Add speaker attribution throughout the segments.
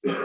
Speaker 1: Guess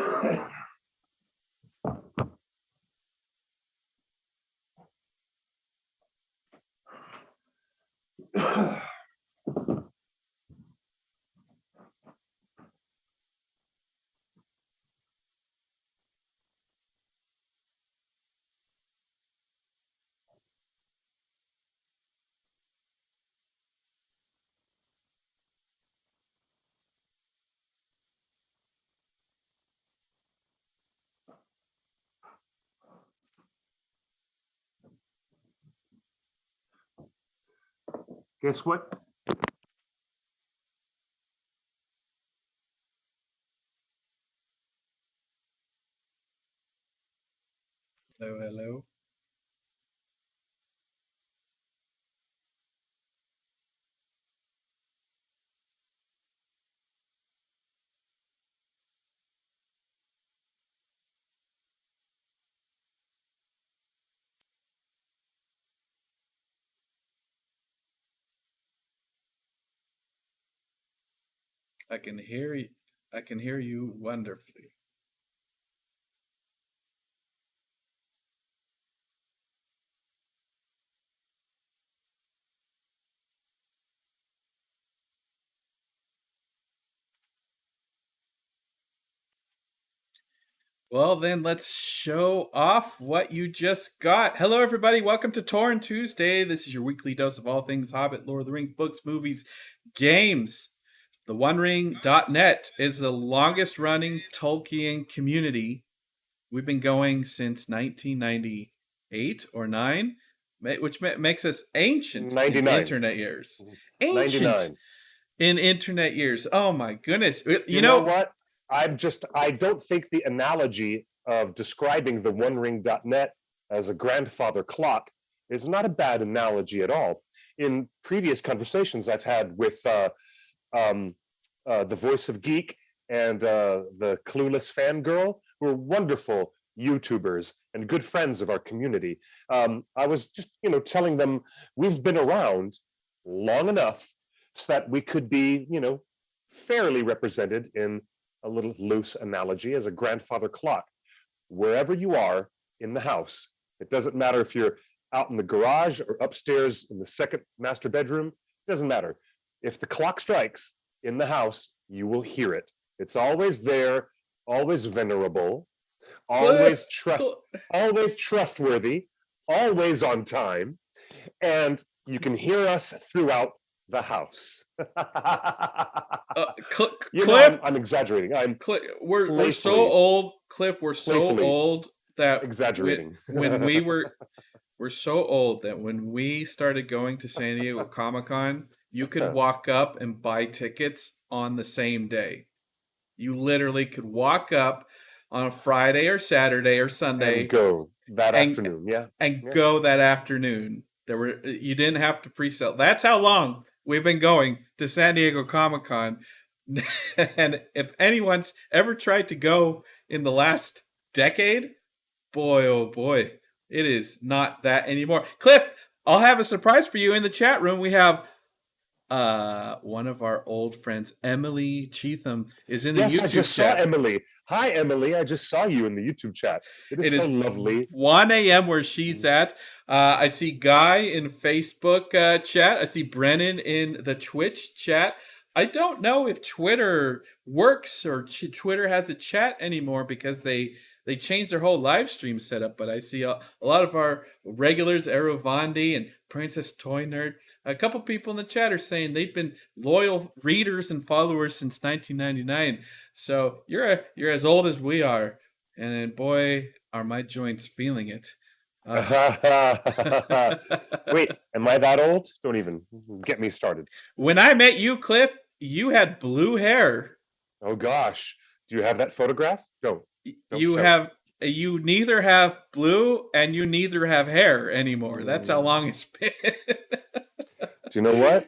Speaker 1: what?
Speaker 2: Hello, hello. I can hear you. I can hear you wonderfully. Well, then let's show off what you just got. Hello, everybody. Welcome to Torn Tuesday. This is your weekly dose of all things Hobbit, Lord of the Rings, books, movies, games. The OneRing.net is the longest running Tolkien community. We've been going since 1998 or 9, which makes us ancient
Speaker 3: 99.
Speaker 2: in internet years. Ancient
Speaker 3: 99.
Speaker 2: in internet years. Oh my goodness.
Speaker 3: You know what? I don't think the analogy of describing the OneRing.net as a grandfather clock is not a bad analogy at all. In previous conversations I've had with the Voice of Geek and the Clueless Fangirl, who are wonderful YouTubers and good friends of our community. I was just, telling them we've been around long enough so that we could be, fairly represented in a little loose analogy as a grandfather clock. Wherever you are in the house, it doesn't matter if you're out in the garage or upstairs in the second master bedroom, it doesn't matter. If the clock strikes in the house, you will hear it. It's always there, always venerable, always trustworthy, always on time, and you can hear us throughout the house.
Speaker 2: Cliff,
Speaker 3: I'm exaggerating.
Speaker 2: We're so old, Cliff. We're so old that
Speaker 3: exaggerating.
Speaker 2: We're so old that when we started going to San Diego Comic-Con, you could walk up and buy tickets on the same day. You literally could walk up on a Friday or Saturday or Sunday
Speaker 3: and go that afternoon.
Speaker 2: Go that afternoon. You didn't have to pre-sell. That's how long we've been going to San Diego Comic-Con. And if anyone's ever tried to go in the last decade, boy, oh boy, it is not that anymore. Cliff, I'll have a surprise for you in the chat room. We have one of our old friends, Emily Cheatham, is in the YouTube chat.
Speaker 3: I just saw Emily. Hi, Emily. I just saw you in the YouTube chat. It is so lovely.
Speaker 2: 1 a.m. where she's at. I see Guy in Facebook chat. I see Brennan in the Twitch chat. I don't know if Twitter works or Twitter has a chat anymore because they changed their whole live stream setup. But I see a lot of our regulars, Aerovandi and Princess Toy Nerd. A couple people in the chat are saying they've been loyal readers and followers since 1999. So you're as old as we are, and boy, are my joints feeling it.
Speaker 3: Wait, am I that old? Don't even get me started.
Speaker 2: When I met you, Cliff, you had blue hair.
Speaker 3: Oh gosh, do you have that photograph? Don't
Speaker 2: you neither have blue and you neither have hair anymore. That's how long it's been.
Speaker 3: Do you know what?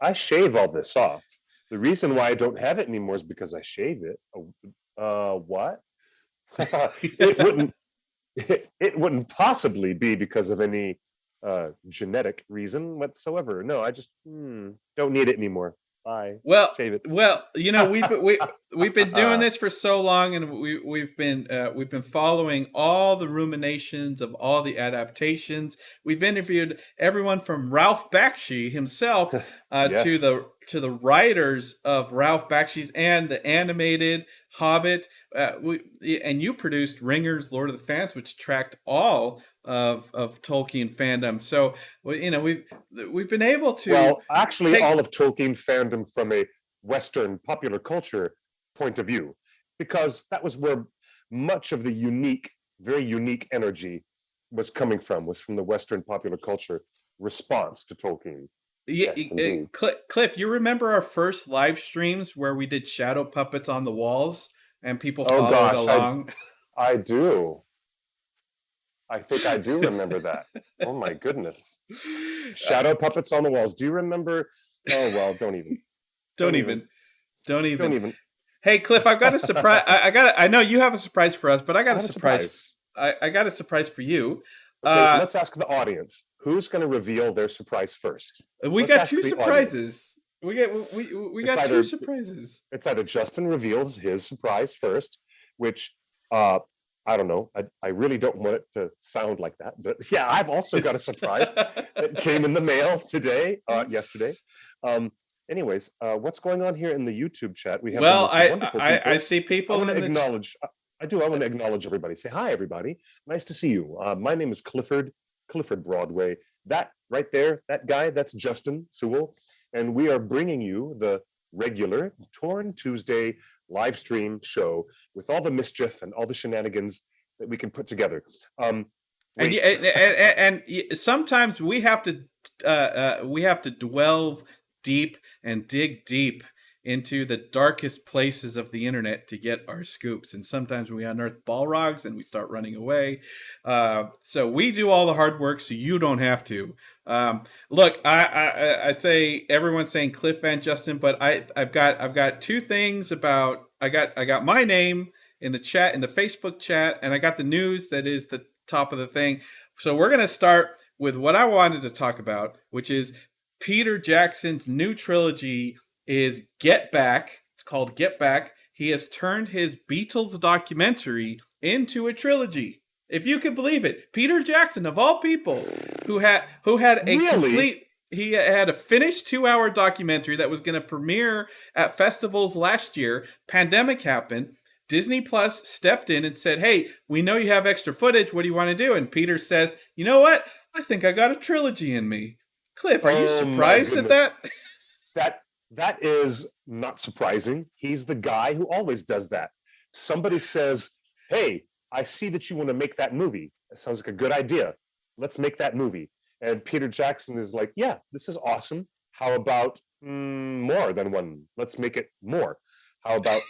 Speaker 3: I shave all this off. The reason why I don't have it anymore is because I shave it. What? It wouldn't possibly be because of any genetic reason whatsoever. No, I just don't need it anymore. Bye.
Speaker 2: Well,
Speaker 3: shave it.
Speaker 2: Well, we've been doing this for so long, and we've been following all the ruminations of all the adaptations. We've interviewed everyone from Ralph Bakshi himself
Speaker 3: Yes.
Speaker 2: to the writers of Ralph Bakshi's and the animated Hobbit. And you produced Ringers, Lord of the Fans, which tracked all of Tolkien fandom. So we've been able to
Speaker 3: Well, actually,
Speaker 2: take.
Speaker 3: all of Tolkien fandom from a Western popular culture point of view, because that was where much of the very unique energy was coming from, was from the Western popular culture response to Tolkien.
Speaker 2: Yeah,
Speaker 3: Yes, indeed.
Speaker 2: Cliff, you remember our first live streams where we did shadow puppets on the walls and people
Speaker 3: Oh
Speaker 2: followed
Speaker 3: gosh,
Speaker 2: along?
Speaker 3: I do. I think I do remember that. Oh my goodness. Shadow puppets on the walls. Do you remember? Oh well, don't even.
Speaker 2: Don't
Speaker 3: Don't
Speaker 2: even.
Speaker 3: even.
Speaker 2: Don't
Speaker 3: Don't
Speaker 2: even.
Speaker 3: even.
Speaker 2: Hey, Cliff, I've got a surprise. I know you have a surprise for us, but I got
Speaker 3: I
Speaker 2: a
Speaker 3: have a
Speaker 2: surprise.
Speaker 3: surprise.
Speaker 2: I got a surprise for you.
Speaker 3: Okay, let's ask the audience. Who's going to reveal their surprise first?
Speaker 2: We
Speaker 3: Let's
Speaker 2: got
Speaker 3: ask
Speaker 2: two
Speaker 3: the audience.
Speaker 2: surprises. We
Speaker 3: It's
Speaker 2: got
Speaker 3: either
Speaker 2: two surprises.
Speaker 3: it's either Justin reveals his surprise first, which uh I don't know. I really don't want it to sound like that, but yeah, I've also got a surprise that came in the mail yesterday. Um, anyways, what's going on here in the YouTube chat? We have the
Speaker 2: Well,
Speaker 3: most wonderful people.
Speaker 2: I see
Speaker 3: I
Speaker 2: people
Speaker 3: want
Speaker 2: in
Speaker 3: to
Speaker 2: the
Speaker 3: acknowledge. I do. I want to acknowledge everybody. Say hi, everybody. Nice to see you. My name is Clifford Broadway. That right there, that guy, that's Justin Sewell, and we are bringing you the regular Torn Tuesday live stream show with all the mischief and all the shenanigans that we can put together.
Speaker 2: and,
Speaker 3: Wait,
Speaker 2: sometimes we have to delve deep and dig deep into the darkest places of the internet to get our scoops. And sometimes we unearth Balrogs and we start running away. So we do all the hard work so you don't have to. Look, I'd say everyone's saying Cliff and Justin, but I've got two things about. I got my name in the chat, in the Facebook chat, and I got the news that is the top of the thing. So we're gonna start with what I wanted to talk about, which is Peter Jackson's new trilogy is Get Back. It's called Get Back. He has turned his Beatles documentary into a trilogy. If you could believe it, Peter Jackson, of all people, who had a
Speaker 3: Really?
Speaker 2: complete. He had a finished 2-hour documentary that was going to premiere at festivals last year. Pandemic happened. Disney Plus stepped in and said, "Hey, we know you have extra footage. What do you want to do?" And Peter says, "You know what? I think I got a trilogy in me." Cliff, are you
Speaker 3: Oh, my
Speaker 2: surprised at
Speaker 3: goodness.
Speaker 2: that?
Speaker 3: That is not surprising. He's the guy who always does that. Somebody says, "Hey, I see that you want to make that movie. That sounds like a good idea. Let's make that movie." And Peter Jackson is like, "Yeah, this is awesome. How about more than one? Let's make it more. How about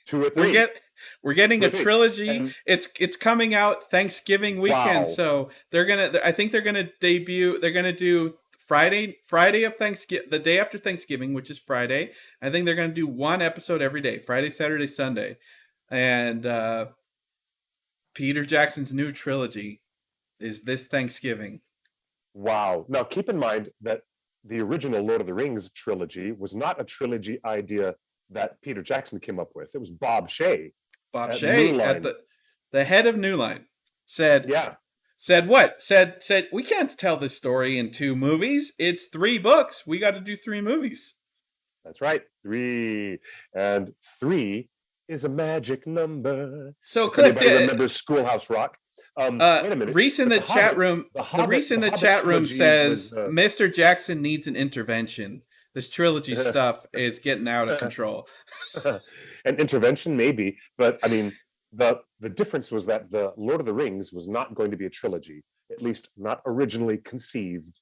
Speaker 3: 2 or 3?
Speaker 2: We're getting
Speaker 3: 2 or
Speaker 2: a
Speaker 3: 3."
Speaker 2: trilogy.
Speaker 3: And
Speaker 2: It's coming out Thanksgiving weekend,
Speaker 3: wow,
Speaker 2: so I think they're gonna debut. They're gonna do Friday of Thanksgiving, the day after Thanksgiving, which is Friday. I think they're gonna do one episode every day, Friday, Saturday, Sunday, and Peter Jackson's new trilogy is this Thanksgiving.
Speaker 3: wow. Now keep in mind that the original Lord of the Rings trilogy was not a trilogy idea that Peter Jackson came up with. It was Bob Shea
Speaker 2: Bob
Speaker 3: at
Speaker 2: Shea,
Speaker 3: New
Speaker 2: at
Speaker 3: Line.
Speaker 2: the head of New Line, said
Speaker 3: Yeah,
Speaker 2: what? Said we can't tell this story in 2 movies. It's 3 books. We got to do 3 movies.
Speaker 3: that's right. 3. And 3 is a magic number.
Speaker 2: So
Speaker 3: If
Speaker 2: Cliff,
Speaker 3: anybody remembers Schoolhouse Rock. Wait a minute.
Speaker 2: Reese in
Speaker 3: But
Speaker 2: the chat room. The Reese in the chat room says Mr. Jackson needs an intervention. This trilogy stuff is getting out of control.
Speaker 3: An intervention, maybe, but I mean, the difference was that the Lord of the Rings was not going to be a trilogy, at least not originally conceived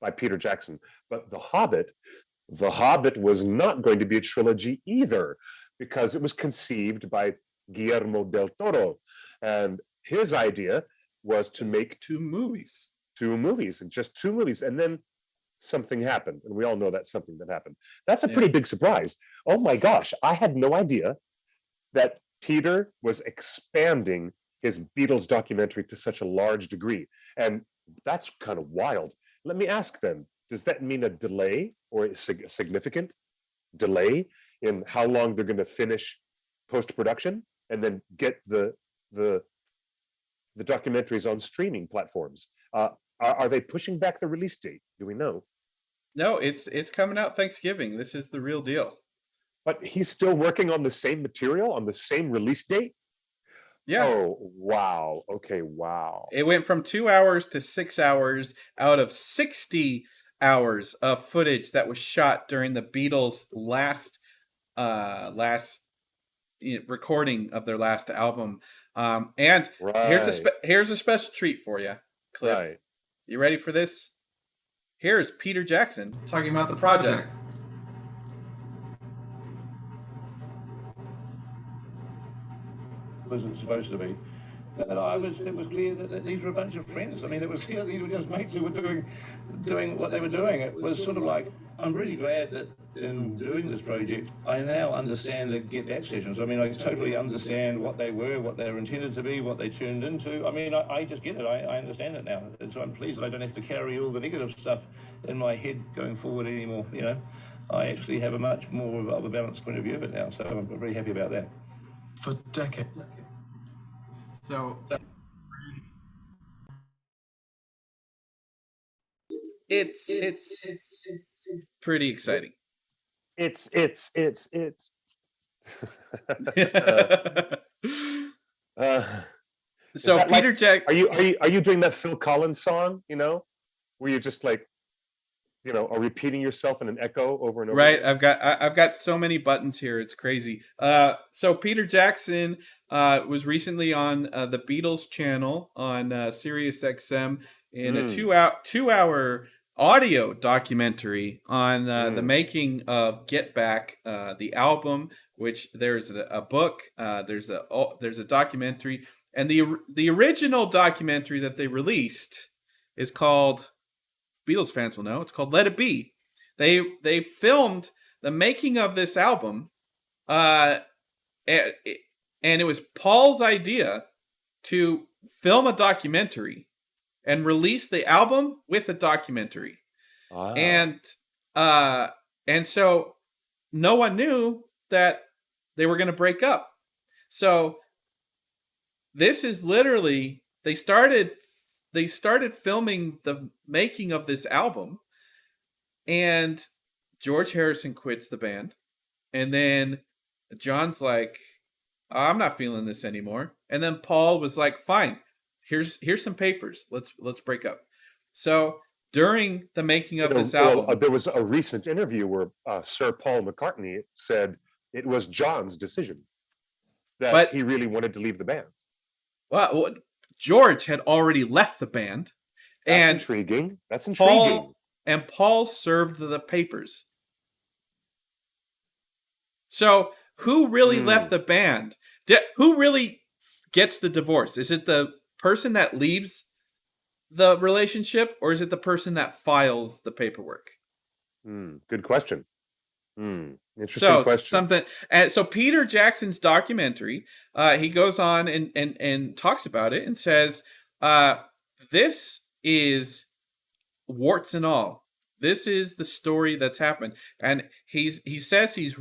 Speaker 3: by Peter Jackson. But The Hobbit was not going to be a trilogy either, because it was conceived by Guillermo del Toro, and his idea was to make
Speaker 2: 2 movies.
Speaker 3: 2 movies, and just 2 movies, and then something happened, and we all know that's something that happened. That's a pretty big surprise. Oh my gosh, I had no idea that Peter was expanding his Beatles documentary to such a large degree, and that's kind of wild. Let me ask then, does that mean a delay or a significant delay in how long they're going to finish post-production and then get the documentaries on streaming platforms. Are they pushing back the release date? Do we know?
Speaker 2: No, it's coming out Thanksgiving. This is the real deal.
Speaker 3: But he's still working on the same material on the same release date?
Speaker 2: Yeah.
Speaker 3: Oh, wow. Okay, wow.
Speaker 2: It went from 2 hours to 6 hours out of 60 hours of footage that was shot during the Beatles' last recording of their last album. And
Speaker 3: Right.
Speaker 2: here's a special treat for you, Cliff.
Speaker 3: Right.
Speaker 2: You ready for this? Here's Peter Jackson talking about the project.
Speaker 4: Wasn't supposed to be. But it was clear that these were a bunch of friends. I mean, it was clear that these were just mates who were doing what they were doing. It was sort of like, I'm really glad that in doing this project, I now understand the Get Back sessions. I mean, I totally understand what they were intended to be, what they turned into. I mean, I just get it. I understand it now. And so I'm pleased that I don't have to carry all the negative stuff in my head going forward anymore, you know. I actually have a much more of a balanced point of view of it now, so I'm very happy about that.
Speaker 5: For decades.
Speaker 2: So it's pretty exciting.
Speaker 3: It's
Speaker 2: So Peter Jack,
Speaker 3: are you doing that Phil Collins song, you know, where you're just like, you know, are repeating yourself in an echo over and over?
Speaker 2: right?
Speaker 3: Again?
Speaker 2: I've got so many buttons here. It's crazy. So Peter Jackson was recently on the Beatles channel on Sirius XM in a 2-hour audio documentary on the making of Get Back, the album. Which there's a book, there's a documentary, and the original documentary that they released is called, Beatles fans will know, it's called Let It Be. They filmed the making of this album, and it was Paul's idea to film a documentary and release the album with a documentary.
Speaker 3: Ah.
Speaker 2: And so no one knew that they were going to break up. So this is literally, they started filming the making of this album, and George Harrison quits the band, and then John's like, I'm not feeling this anymore. And then Paul was like, fine, here's some papers. Let's break up. So during the making of this album,
Speaker 3: there was a recent interview where Sir Paul McCartney said it was John's decision that he really wanted to leave the band.
Speaker 2: Well, George had already left the band.
Speaker 3: That's intriguing. That's intriguing.
Speaker 2: Paul served the papers. So who really left the band? Who really gets the divorce? Is it the person that leaves the relationship, or is it the person that files the paperwork?
Speaker 3: Good question. Interesting question.
Speaker 2: So Peter Jackson's documentary, he goes on and talks about it and says, this is warts and all. This is the story that's happened. And he says he's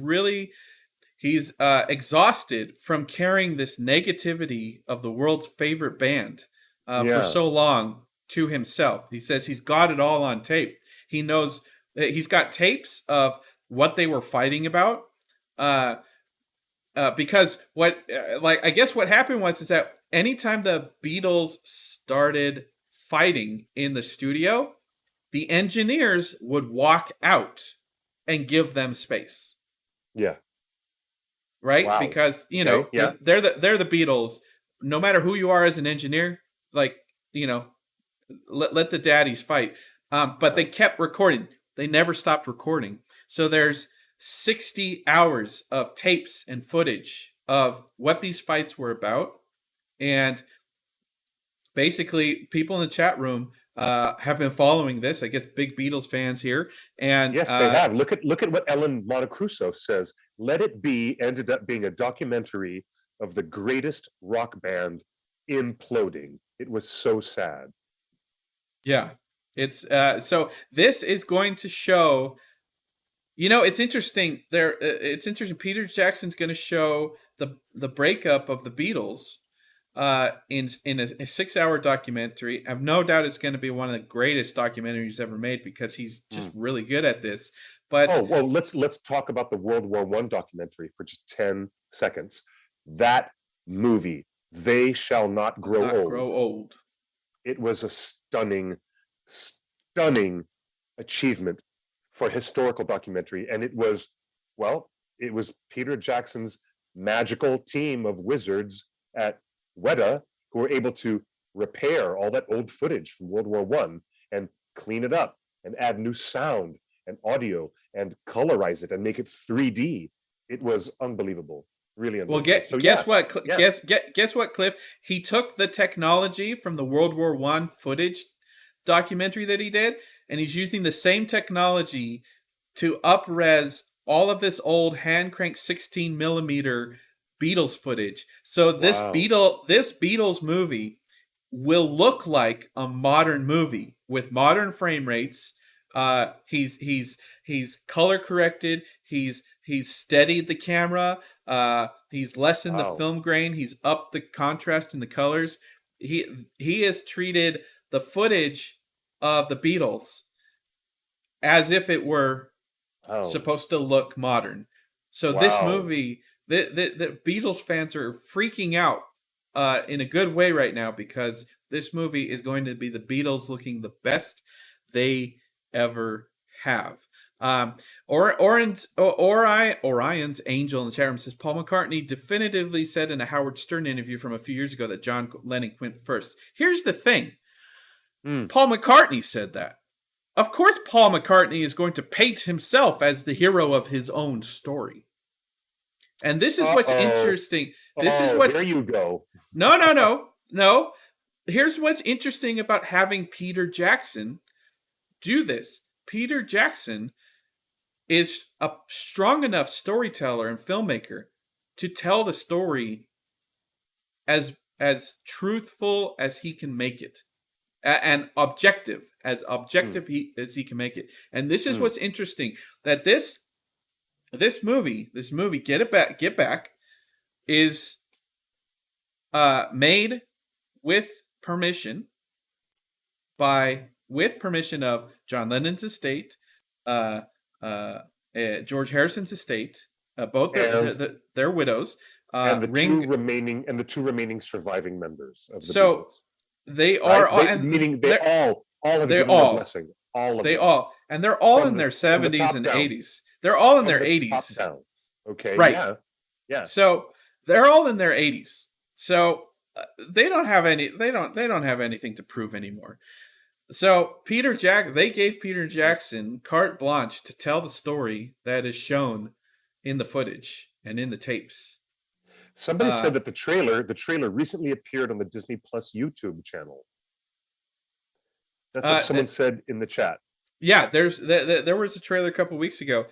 Speaker 2: exhausted from carrying this negativity of the world's favorite band for so long to himself. He says he's got it all on tape. He knows that he's got tapes of what they were fighting about, because I guess what happened is that anytime the Beatles started fighting in the studio, the engineers would walk out and give them space.
Speaker 3: Yeah.
Speaker 2: Right?
Speaker 3: Wow.
Speaker 2: Because, they're the Beatles. No matter who you are as an engineer, let the daddies fight. But they kept recording. They never stopped recording. So there's 60 hours of tapes and footage of what these fights were about. And basically, people in the chat room have been following this. I guess big Beatles fans here. And
Speaker 3: yes, they have. Look at what Ellen Montecrusoe says. Let It Be ended up being a documentary of the greatest rock band imploding. It was so sad.
Speaker 2: Yeah. It's so this is going to show, it's interesting. It's interesting. Peter Jackson's going to show the breakup of the Beatles in a 6-hour documentary. I have no doubt it's going to be one of the greatest documentaries ever made because he's just really good at this. But
Speaker 3: let's talk about the World War I documentary for just 10 seconds. That movie, They Shall Not Grow Old. It was a stunning achievement for a historical documentary, and it was Peter Jackson's magical team of wizards at Weta who were able to repair all that old footage from World War I and clean it up and add new sound and audio and colorize it and make it 3D. It was unbelievable. Really unbelievable.
Speaker 2: Well, guess what, Cliff? He took the technology from the World War I footage documentary that he did, and he's using the same technology to up-res all of this old hand-cranked 16 millimeter Beatles footage. So this Beatles movie will look like a modern movie with modern frame rates. He's color corrected. He's steadied the camera. He's lessened the film grain. He's upped the contrast in the colors. He has treated the footage of the Beatles as if it were supposed to look modern. So this movie, the Beatles fans are freaking out in a good way right now because this movie is going to be the Beatles looking the best they ever have. Orion's Angel in the chat room says Paul McCartney definitively said in a Howard Stern interview from a few years ago that John Lennon went first. Here's the thing. Paul McCartney said that. Of course Paul McCartney is going to paint himself as the hero of his own story. And this is what's interesting.
Speaker 3: There you go.
Speaker 2: No. Here's what's interesting about having Peter Jackson do this. Peter Jackson is a strong enough storyteller and filmmaker to tell the story as truthful as he can make it, and objective as he can make it. And this is what's interesting, that this movie, Get Back, is made with permission of John Lennon's estate, George Harrison's estate, both their widows,
Speaker 3: and the two remaining surviving members of the Beatles.
Speaker 2: They are all have given their blessing. And they're all in their 70s and 80s. They're all in their 80s.
Speaker 3: Okay.
Speaker 2: Right.
Speaker 3: Yeah.
Speaker 2: So they're all in their 80s. So they don't have anything to prove anymore. So they gave Peter Jackson carte blanche to tell the story that is shown in the footage and in the tapes.
Speaker 3: Somebody said that the trailer recently appeared on the Disney Plus YouTube channel. That's what someone said in the chat.
Speaker 2: Yeah, there was a trailer a couple weeks ago.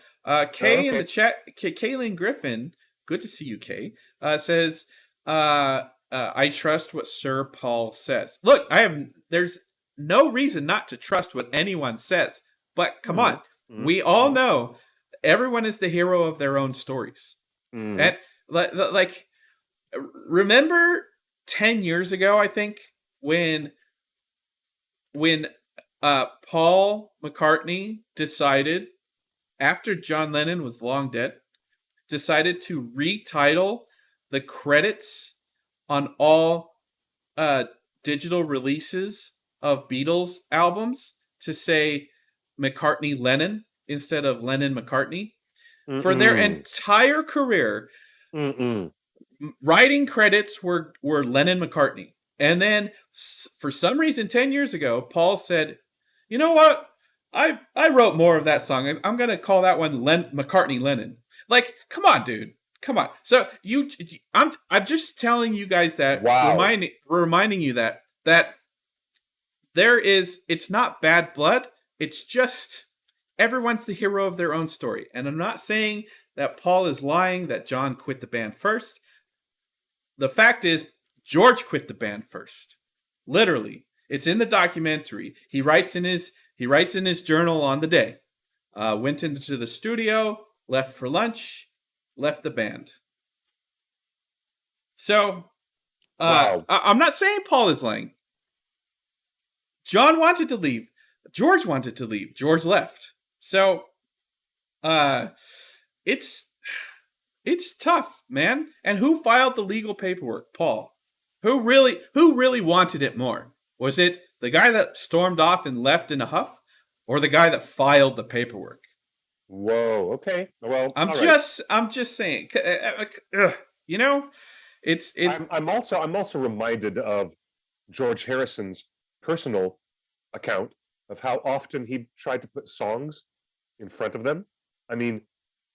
Speaker 2: Kay in the chat, Kaylin Griffin, good to see you, Kay, says, I trust what Sir Paul says. Look, there's no reason not to trust what anyone says, but come on, we all know everyone is the hero of their own stories. And like, remember 10 years ago, I think, when Paul McCartney decided, after John Lennon was long dead, decided to retitle the credits on all digital releases of Beatles albums to say McCartney Lennon instead of Lennon McCartney. For their entire career, writing credits were Lennon McCartney. And then for some reason 10 years ago, Paul said, you know what? I wrote more of that song. I'm going to call that one McCartney Lennon. Like, come on, dude. Come on. So I'm just telling you guys that, reminding you that it's not bad blood. It's just everyone's the hero of their own story. And I'm not saying that Paul is lying, that John quit the band first. The fact is, George quit the band first. Literally. It's in the documentary. He writes in his journal on the day. Went into the studio, left for lunch, left the band. So,
Speaker 3: Wow.
Speaker 2: I'm not saying Paul is lying. John wanted to leave. George wanted to leave. George left. So, it's tough, man. And who filed the legal paperwork? Paul. Who really wanted it more? Was it the guy that stormed off and left in a huff, or the guy that filed the paperwork?
Speaker 3: Whoa. Okay. Well,
Speaker 2: I'm
Speaker 3: all right.
Speaker 2: just saying. You know, it's
Speaker 3: I'm also reminded of George Harrison's personal account of how often he tried to put songs in front of them. I mean,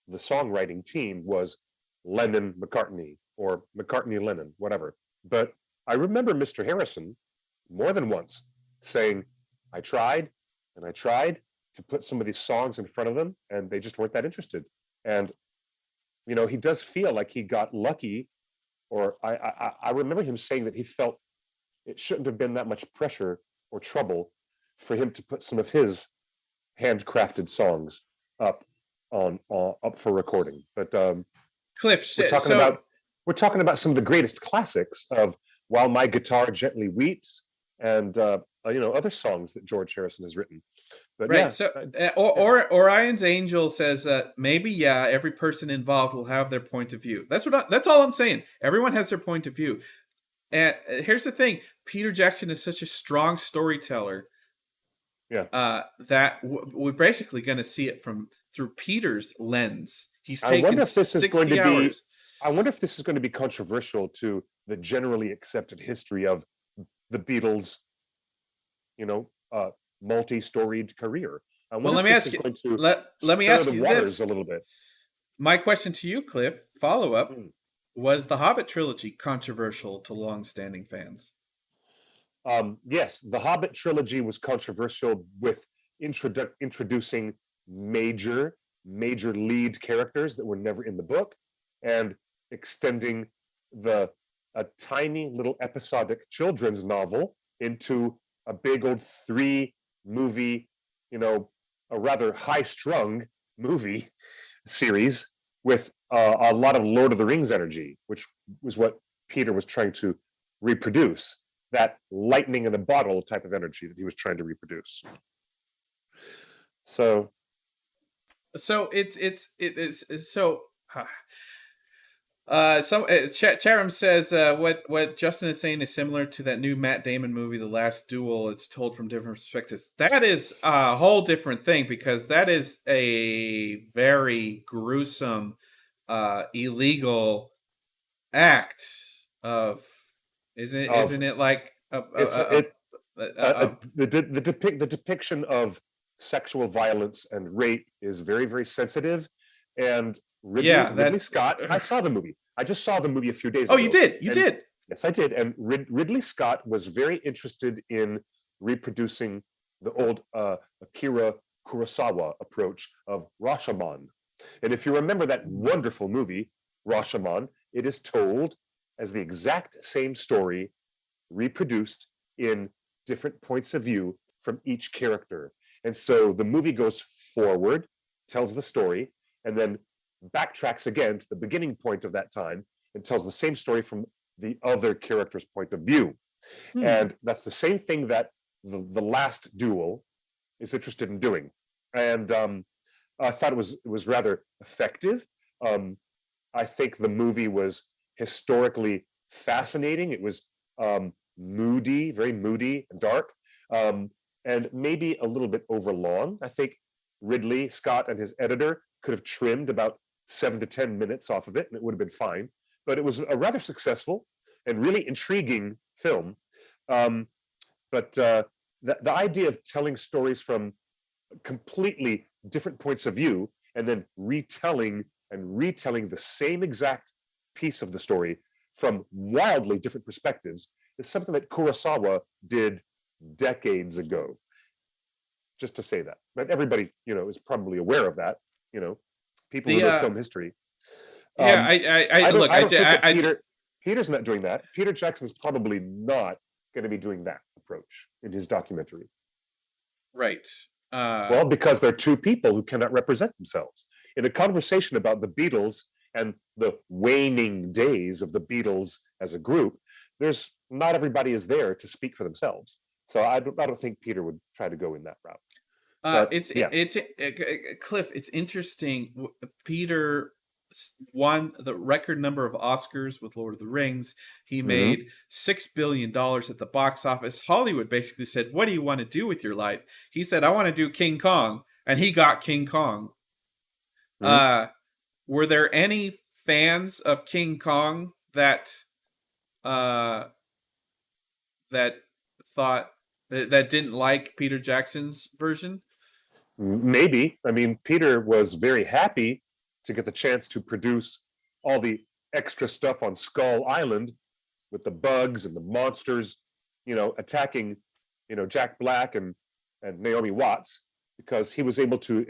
Speaker 3: the songwriting team was Lennon McCartney or McCartney Lennon, whatever. But I remember Mr. Harrison more than once saying, I tried and I tried to put some of these songs in front of them, and they just weren't that interested. And he does feel like he got lucky, or I remember him saying that he felt it shouldn't have been that much pressure or trouble for him to put some of his handcrafted songs up up for recording. But
Speaker 2: Cliff.
Speaker 3: we're talking about we're talking about some of the greatest classics of "While My Guitar Gently Weeps" and other songs that George Harrison has written. But
Speaker 2: right.
Speaker 3: yeah,
Speaker 2: So, Orion's Angel says maybe every person involved will have their point of view. That's all I'm saying. Everyone has their point of view. And here's the thing: Peter Jackson is such a strong storyteller.
Speaker 3: Yeah.
Speaker 2: That we're basically going to see it through Peter's lens. He's
Speaker 3: I
Speaker 2: taken
Speaker 3: wonder if this is going
Speaker 2: 60
Speaker 3: to be.
Speaker 2: hours.
Speaker 3: I wonder if this is going to be controversial to the generally accepted history of the Beatles, multi-storied career. I
Speaker 2: Well,
Speaker 3: wonder
Speaker 2: let
Speaker 3: if
Speaker 2: me
Speaker 3: this
Speaker 2: ask
Speaker 3: is
Speaker 2: you.
Speaker 3: going to
Speaker 2: Let me
Speaker 3: stir
Speaker 2: ask
Speaker 3: the
Speaker 2: you
Speaker 3: waters
Speaker 2: this.
Speaker 3: a little bit.
Speaker 2: My question to you, Cliff, follow up:
Speaker 3: Hmm.
Speaker 2: was the Hobbit trilogy controversial to long-standing fans?
Speaker 3: Yes, the Hobbit trilogy was controversial with introducing major lead characters that were never in the book, and extending a tiny little episodic children's novel into a big old 3-movie, a rather high-strung movie series with a lot of Lord of the Rings energy, which was what Peter was trying to reproduce, that lightning in a bottle type of energy that he was trying to reproduce. So
Speaker 2: it is so. Charam says what Justin is saying is similar to that new Matt Damon movie, The Last Duel. It's told from different perspectives. That is a whole different thing, because that is a very gruesome, illegal act of. Isn't it like
Speaker 3: the depiction of sexual violence and rape is very, very sensitive. And Ridley Scott, I saw the movie. I just saw the movie a few days ago.
Speaker 2: Oh, you did? You did?
Speaker 3: Yes, I did. And Ridley Scott was very interested in reproducing the old Akira Kurosawa approach of Rashomon. And if you remember that wonderful movie, Rashomon, it is told as the exact same story, reproduced in different points of view from each character. And so the movie goes forward, tells the story, and then backtracks again to the beginning point of that time and tells the same story from the other character's point of view. And that's the same thing that the Last Duel is interested in doing. And I thought it was rather effective. I think the movie was historically fascinating. It was moody, very moody and dark, and maybe a little bit overlong. I think Ridley Scott and his editor could have trimmed about 7 to 10 minutes off of it, and it would have been fine. But it was a rather successful and really intriguing film. But the idea of telling stories from completely different points of view and then retelling the same exact piece of the story from wildly different perspectives is something that Kurosawa did decades ago. Just to say that. But everybody, is probably aware of that, people who know film history. Peter's not doing that. Peter Jackson's probably not going to be doing that approach in his documentary.
Speaker 2: Right.
Speaker 3: Well, because they're two people who cannot represent themselves. In a conversation about the Beatles and the waning days of the Beatles as a group, not everybody is there to speak for themselves. So I don't think Peter would try to go in that route. But,
Speaker 2: Cliff, it's interesting. Peter won the record number of Oscars with Lord of the Rings. He made $6 billion at the box office. Hollywood basically said, what do you want to do with your life? He said, I want to do King Kong. And he got King Kong. Were there any fans of King Kong that didn't like Peter Jackson's version?
Speaker 3: Maybe. I mean, Peter was very happy to get the chance to produce all the extra stuff on Skull Island with the bugs and the monsters, attacking, Jack Black and Naomi Watts, because he was able to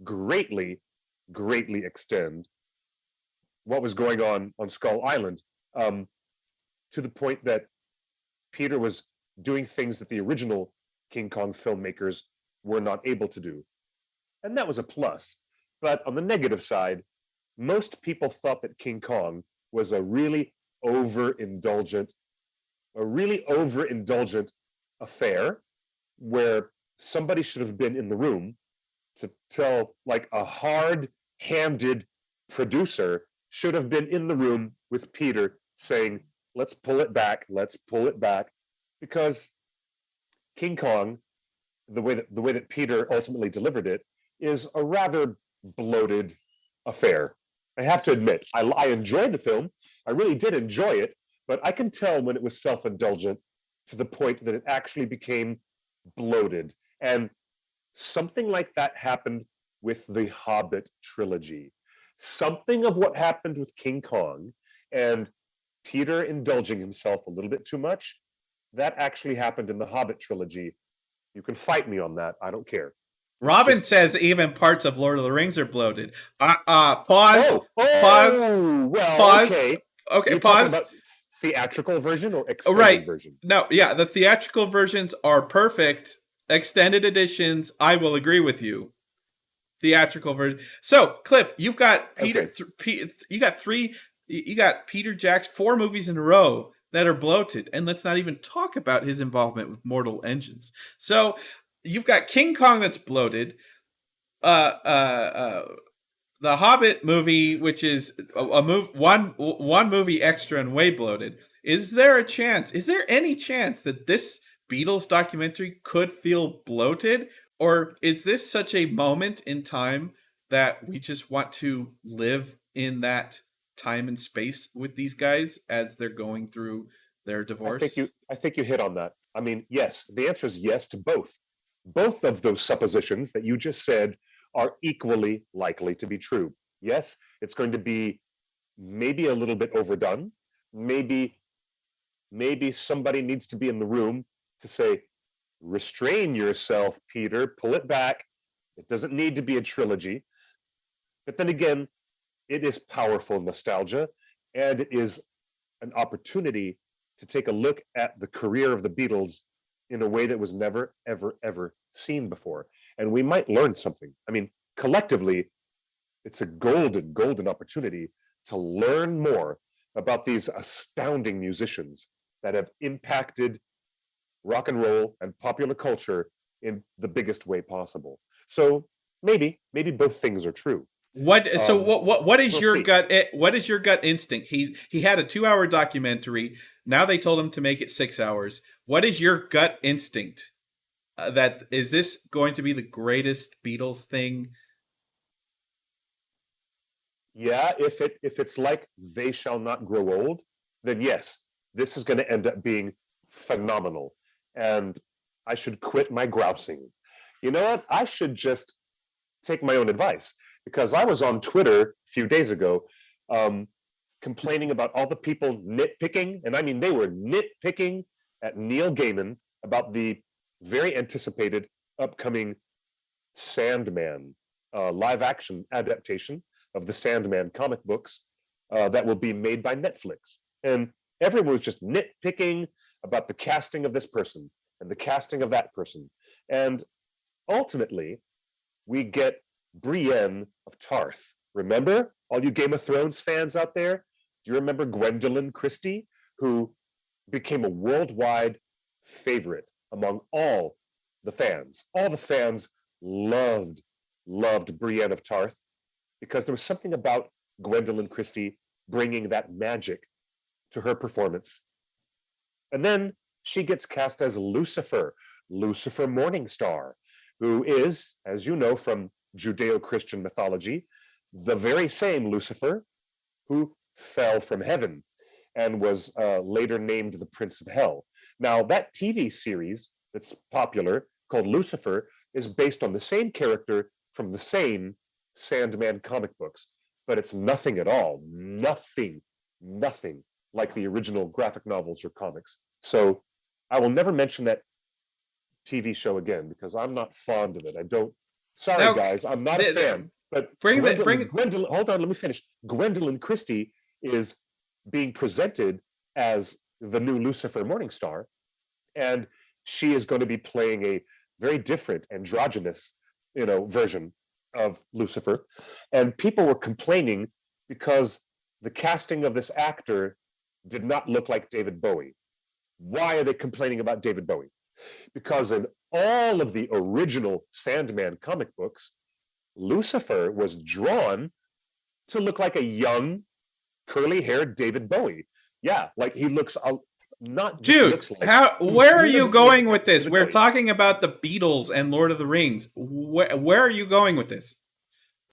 Speaker 3: greatly extend what was going on Skull Island, to the point that Peter was doing things that the original King Kong filmmakers were not able to do. And that was a plus. But on the negative side, most people thought that King Kong was a really overindulgent affair where somebody should have been in the room to tell, like a hard-handed producer should have been in the room with Peter saying, let's pull it back, because King Kong, the way that Peter ultimately delivered it, is a rather bloated affair. I have to admit, I enjoyed the film. I really did enjoy it, but I can tell when it was self-indulgent to the point that it actually became bloated. And something like that happened with the Hobbit trilogy. Something of what happened with King Kong and Peter indulging himself a little bit too much, that actually happened in the Hobbit trilogy. You can fight me on that. I don't care.
Speaker 2: Robin says even parts of Lord of the Rings are bloated. Pause.
Speaker 3: Pause. Well,
Speaker 2: pause.
Speaker 3: Okay,
Speaker 2: You're
Speaker 3: pause. Talking about theatrical version or extended version?
Speaker 2: No, yeah, the theatrical versions are perfect. Extended editions, I will agree with you. Theatrical version. So, Cliff, you've got Peter.
Speaker 3: Okay.
Speaker 2: You got Peter Jackson 4 movies in a row that are bloated, and let's not even talk about his involvement with Mortal Engines. So, you've got King Kong that's bloated. The Hobbit movie, which is one movie extra and way bloated. Is there any chance that this Beatles documentary could feel bloated? Or is this such a moment in time that we just want to live in that time and space with these guys as they're going through their divorce?
Speaker 3: I think you hit on that. I mean, yes, the answer is yes to both. Both of those suppositions that you just said are equally likely to be true. Yes, it's going to be maybe a little bit overdone. Maybe somebody needs to be in the room to say, restrain yourself, Peter, pull it back. It doesn't need to be a trilogy. But then again, it is powerful nostalgia, and it is an opportunity to take a look at the career of the Beatles in a way that was never, ever, ever seen before. And we might learn something. I mean, collectively, it's a golden opportunity to learn more about these astounding musicians that have impacted rock and roll and popular culture in the biggest way possible. So maybe both things are true.
Speaker 2: What is your gut? What is your gut instinct? He had a 2-hour documentary. Now they told him to make it 6 hours. What is your gut instinct? That is this going to be the greatest Beatles thing?
Speaker 3: Yeah, if it's like They Shall Not Grow Old, then yes, this is going to end up being phenomenal. And I should quit my grousing. You know what? I should just take my own advice, because I was on Twitter a few days ago complaining about all the people nitpicking, and I mean they were nitpicking at Neil Gaiman about the very anticipated upcoming Sandman live action adaptation of the Sandman comic books that will be made by Netflix. And everyone was just nitpicking about the casting of this person and the casting of that person. And ultimately, we get Brienne of Tarth Remember, all you Game of Thrones fans out there? Do you remember Gwendolyn Christie, who became a worldwide favorite among all the fans? All the fans loved Brienne of Tarth because there was something about Gwendolyn Christie bringing that magic to her performance. And then she gets cast as Lucifer Morningstar, who is, as you know from Judeo-Christian mythology, the very same Lucifer who fell from heaven and was later named the Prince of Hell. Now, that TV series that's popular called Lucifer is based on the same character from the same Sandman comic books, but it's nothing at all, nothing like the original graphic novels or comics. So I will never mention that TV show again because I'm not fond of it. I don't. Sorry,
Speaker 2: Now,
Speaker 3: guys, I'm not a fan. But
Speaker 2: Gwendolyn,
Speaker 3: hold on, let me finish. Gwendolyn Christie is being presented as the new Lucifer Morningstar, and she is going to be playing a very different androgynous, version of Lucifer. And people were complaining because the casting of this actor did not look like David Bowie. Why are they complaining about David Bowie? Because in all of the original Sandman comic books, Lucifer was drawn to look like a young, curly-haired David Bowie. Yeah, like he looks not just
Speaker 2: dude.
Speaker 3: looks like,
Speaker 2: Where are you going with this? We're talking about the Beatles and Lord of the Rings. Where are you going with this?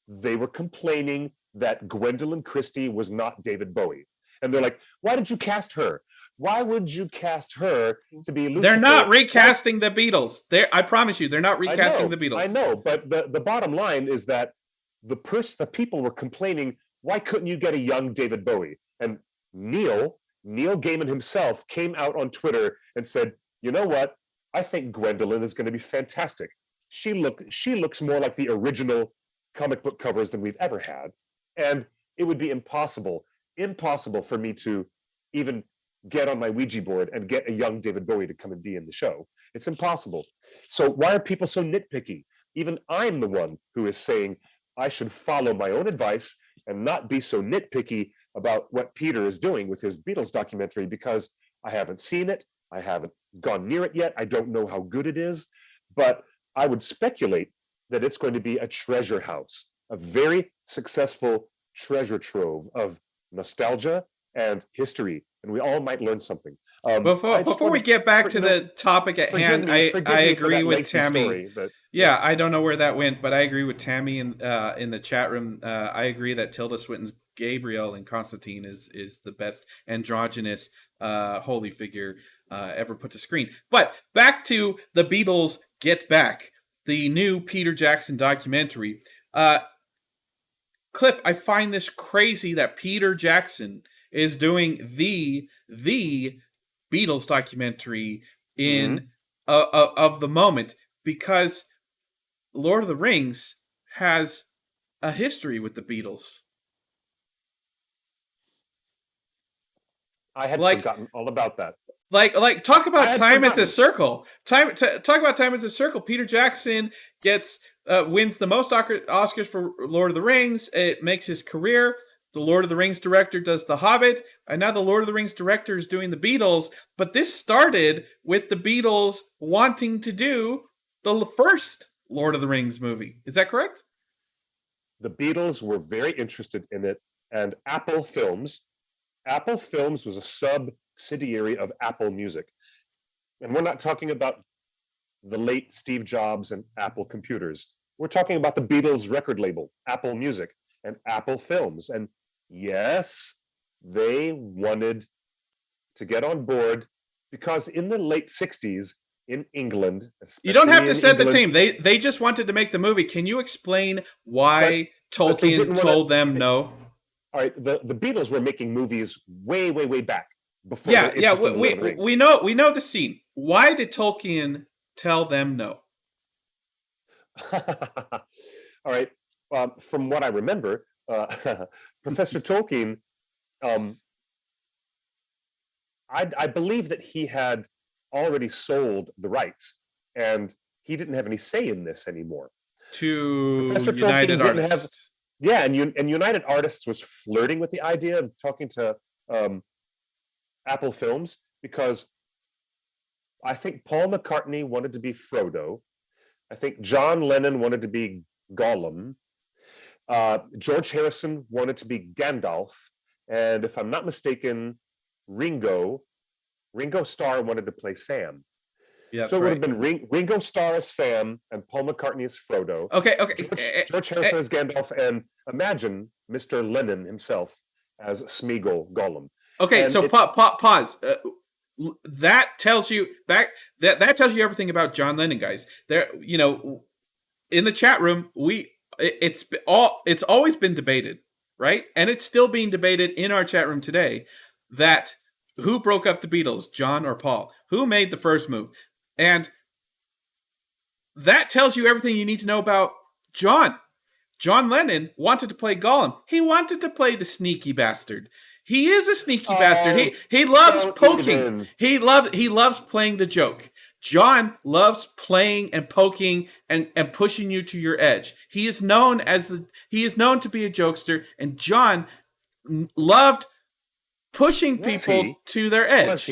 Speaker 3: They were complaining that Gwendolyn Christie was not David Bowie, and they're like, "Why did you cast her? Why would you cast her to be Lucifer?"
Speaker 2: They're not recasting the Beatles. I promise you, they're not recasting the Beatles.
Speaker 3: I know, but the bottom line is that the people were complaining, why couldn't you get a young David Bowie? And Neil Gaiman himself came out on Twitter and said, you know what? I think Gwendolyn is going to be fantastic. She looks more like the original comic book covers than we've ever had. And it would be impossible for me to even get on my Ouija board and get a young David Bowie to come and be in the show. It's impossible. So why are people so nitpicky? Even I'm the one who is saying I should follow my own advice and not be so nitpicky about what Peter is doing with his Beatles documentary because I haven't seen it. I haven't gone near it yet. I don't know how good it is, but I would speculate that it's going to be a treasure house, a very successful treasure trove of nostalgia and history, and we all might learn something.
Speaker 2: Before we get back to the topic at hand, I agree with Tammy.
Speaker 3: Story, but,
Speaker 2: yeah, I don't know where that went, but I agree with Tammy in the chat room. I agree that Tilda Swinton's Gabriel in Constantine is the best androgynous holy figure ever put to screen. But back to the Beatles Get Back, the new Peter Jackson documentary. Cliff, I find this crazy that Peter Jackson is doing the Beatles documentary in of the moment, because Lord of the Rings has a history with the Beatles.
Speaker 3: I had forgotten all about that.
Speaker 2: Like talk about time as a circle. Talk about time as a circle. Peter Jackson gets wins the most Oscars for Lord of the Rings. It makes his career. The Lord of the Rings director does The Hobbit, and now the Lord of the Rings director is doing the Beatles. But this started with the Beatles wanting to do the first Lord of the Rings movie. Is that correct?
Speaker 3: The Beatles were very interested in it, and Apple Films was a subsidiary of Apple Music. And we're not talking about the late Steve Jobs and Apple computers. We're talking about the Beatles record label, Apple Music, and Apple Films. And yes, they wanted to get on board because in the late 60s in England...
Speaker 2: You don't have to set the team. They just wanted to make the movie. Can you explain why Tolkien told them no?
Speaker 3: All right, the Beatles were making movies way back before.
Speaker 2: We know the scene. Why did Tolkien tell them no?
Speaker 3: All right, from what I remember, Professor Tolkien, I believe that he had already sold the rights, and he didn't have any say in this anymore.
Speaker 2: To
Speaker 3: Professor
Speaker 2: United
Speaker 3: Tolkien
Speaker 2: Artists.
Speaker 3: Yeah, and United Artists was flirting with the idea of talking to Apple Films because I think Paul McCartney wanted to be Frodo. I think John Lennon wanted to be Gollum. George Harrison wanted to be Gandalf. And if I'm not mistaken, Ringo Starr wanted to play Sam.
Speaker 2: Yeah,
Speaker 3: so it would have been Ringo Starr as Sam and Paul McCartney as Frodo.
Speaker 2: Okay.
Speaker 3: George Harrison as Gandalf, and imagine Mr. Lennon himself as Smeagol Gollum.
Speaker 2: Okay,
Speaker 3: and
Speaker 2: so pause. That tells you that tells you everything about John Lennon, guys. There, in the chat room, it's always been debated, right? And it's still being debated in our chat room today that who broke up the Beatles, John or Paul? Who made the first move? And that tells you everything you need to know about John. John Lennon wanted to play Gollum. He wanted to play the sneaky bastard. He is a sneaky bastard. He loves poking. He loves playing the joke. John loves playing and poking and pushing you to your edge. He is known to be a jokester, and John loved pushing people to their edge.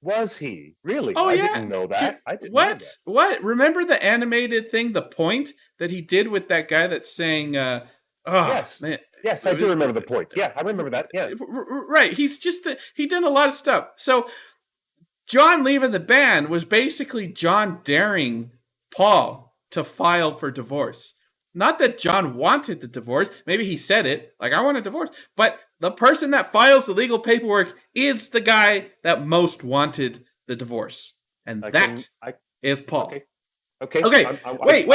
Speaker 3: Was he? Really?
Speaker 2: Oh,
Speaker 3: I
Speaker 2: yeah.
Speaker 3: didn't know that. I didn't know that.
Speaker 2: What? Remember the animated thing, The Point, that he did with that guy that's saying,
Speaker 3: yes. Man. Yes, I do remember The Point. Yeah, I remember that. Yeah.
Speaker 2: Right. He done a lot of stuff. So John leaving the band was basically John daring Paul to file for divorce. Not that John wanted the divorce. Maybe he said it, like, I want a divorce. But the person that files the legal paperwork is the guy that most wanted the divorce. And that is Paul.
Speaker 3: Okay.
Speaker 2: Wait.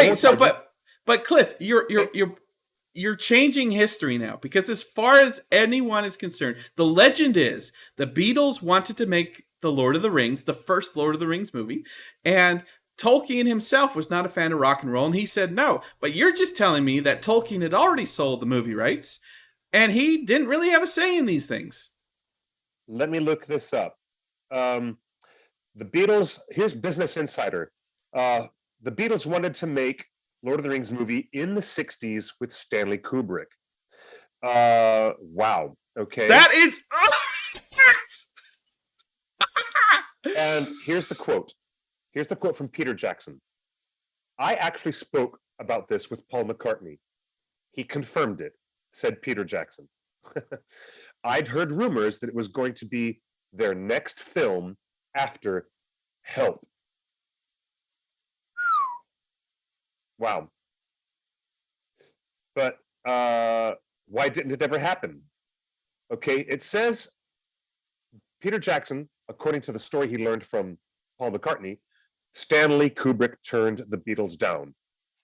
Speaker 2: But Cliff, you're changing history now, because as far as anyone is concerned, the legend is the Beatles wanted to make the Lord of the Rings, the first Lord of the Rings movie, and Tolkien himself was not a fan of rock and roll, and he said no. But you're just telling me that Tolkien had already sold the movie rights, and he didn't really have a say in these things.
Speaker 3: Let me look this up. The Beatles, here's Business Insider. The Beatles wanted to make Lord of the Rings movie in the 60s with Stanley Kubrick. Wow. Okay.
Speaker 2: That is...
Speaker 3: And here's the quote. Here's the quote from Peter Jackson. I actually spoke about this with Paul McCartney. He confirmed it, said Peter Jackson. I'd heard rumors that it was going to be their next film after Help. Wow. But why didn't it ever happen? Okay, it says Peter Jackson, according to the story he learned from Paul McCartney, Stanley Kubrick turned the Beatles down.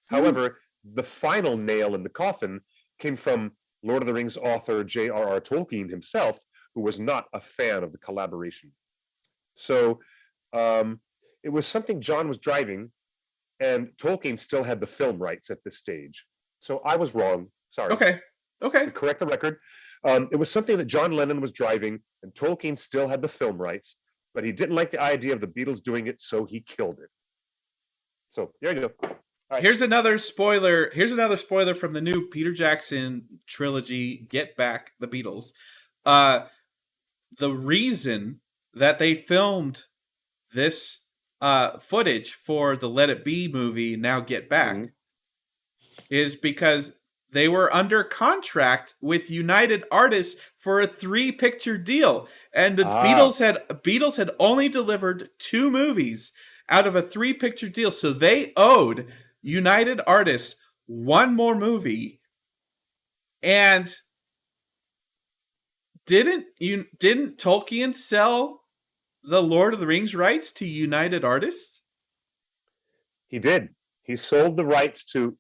Speaker 3: However, the final nail in the coffin came from Lord of the Rings author J.R.R. Tolkien himself, who was not a fan of the collaboration. So it was something John was driving, and Tolkien still had the film rights at this stage. So I was wrong. Sorry.
Speaker 2: Okay.
Speaker 3: To correct the record. It was something that John Lennon was driving, and Tolkien still had the film rights, but he didn't like the idea of the Beatles doing it, so he killed it. So there you go. All right.
Speaker 2: Here's another spoiler. Here's another spoiler from the new Peter Jackson trilogy, Get Back the Beatles. The reason that they filmed this footage for the Let It Be movie, Now Get Back, is because they were under contract with United Artists for a 3-picture deal, and the Beatles had only delivered 2 movies out of a 3-picture deal, so they owed United Artists 1 more movie. And didn't Tolkien sell the Lord of the Rings rights to United Artists?
Speaker 3: He did. He sold the rights to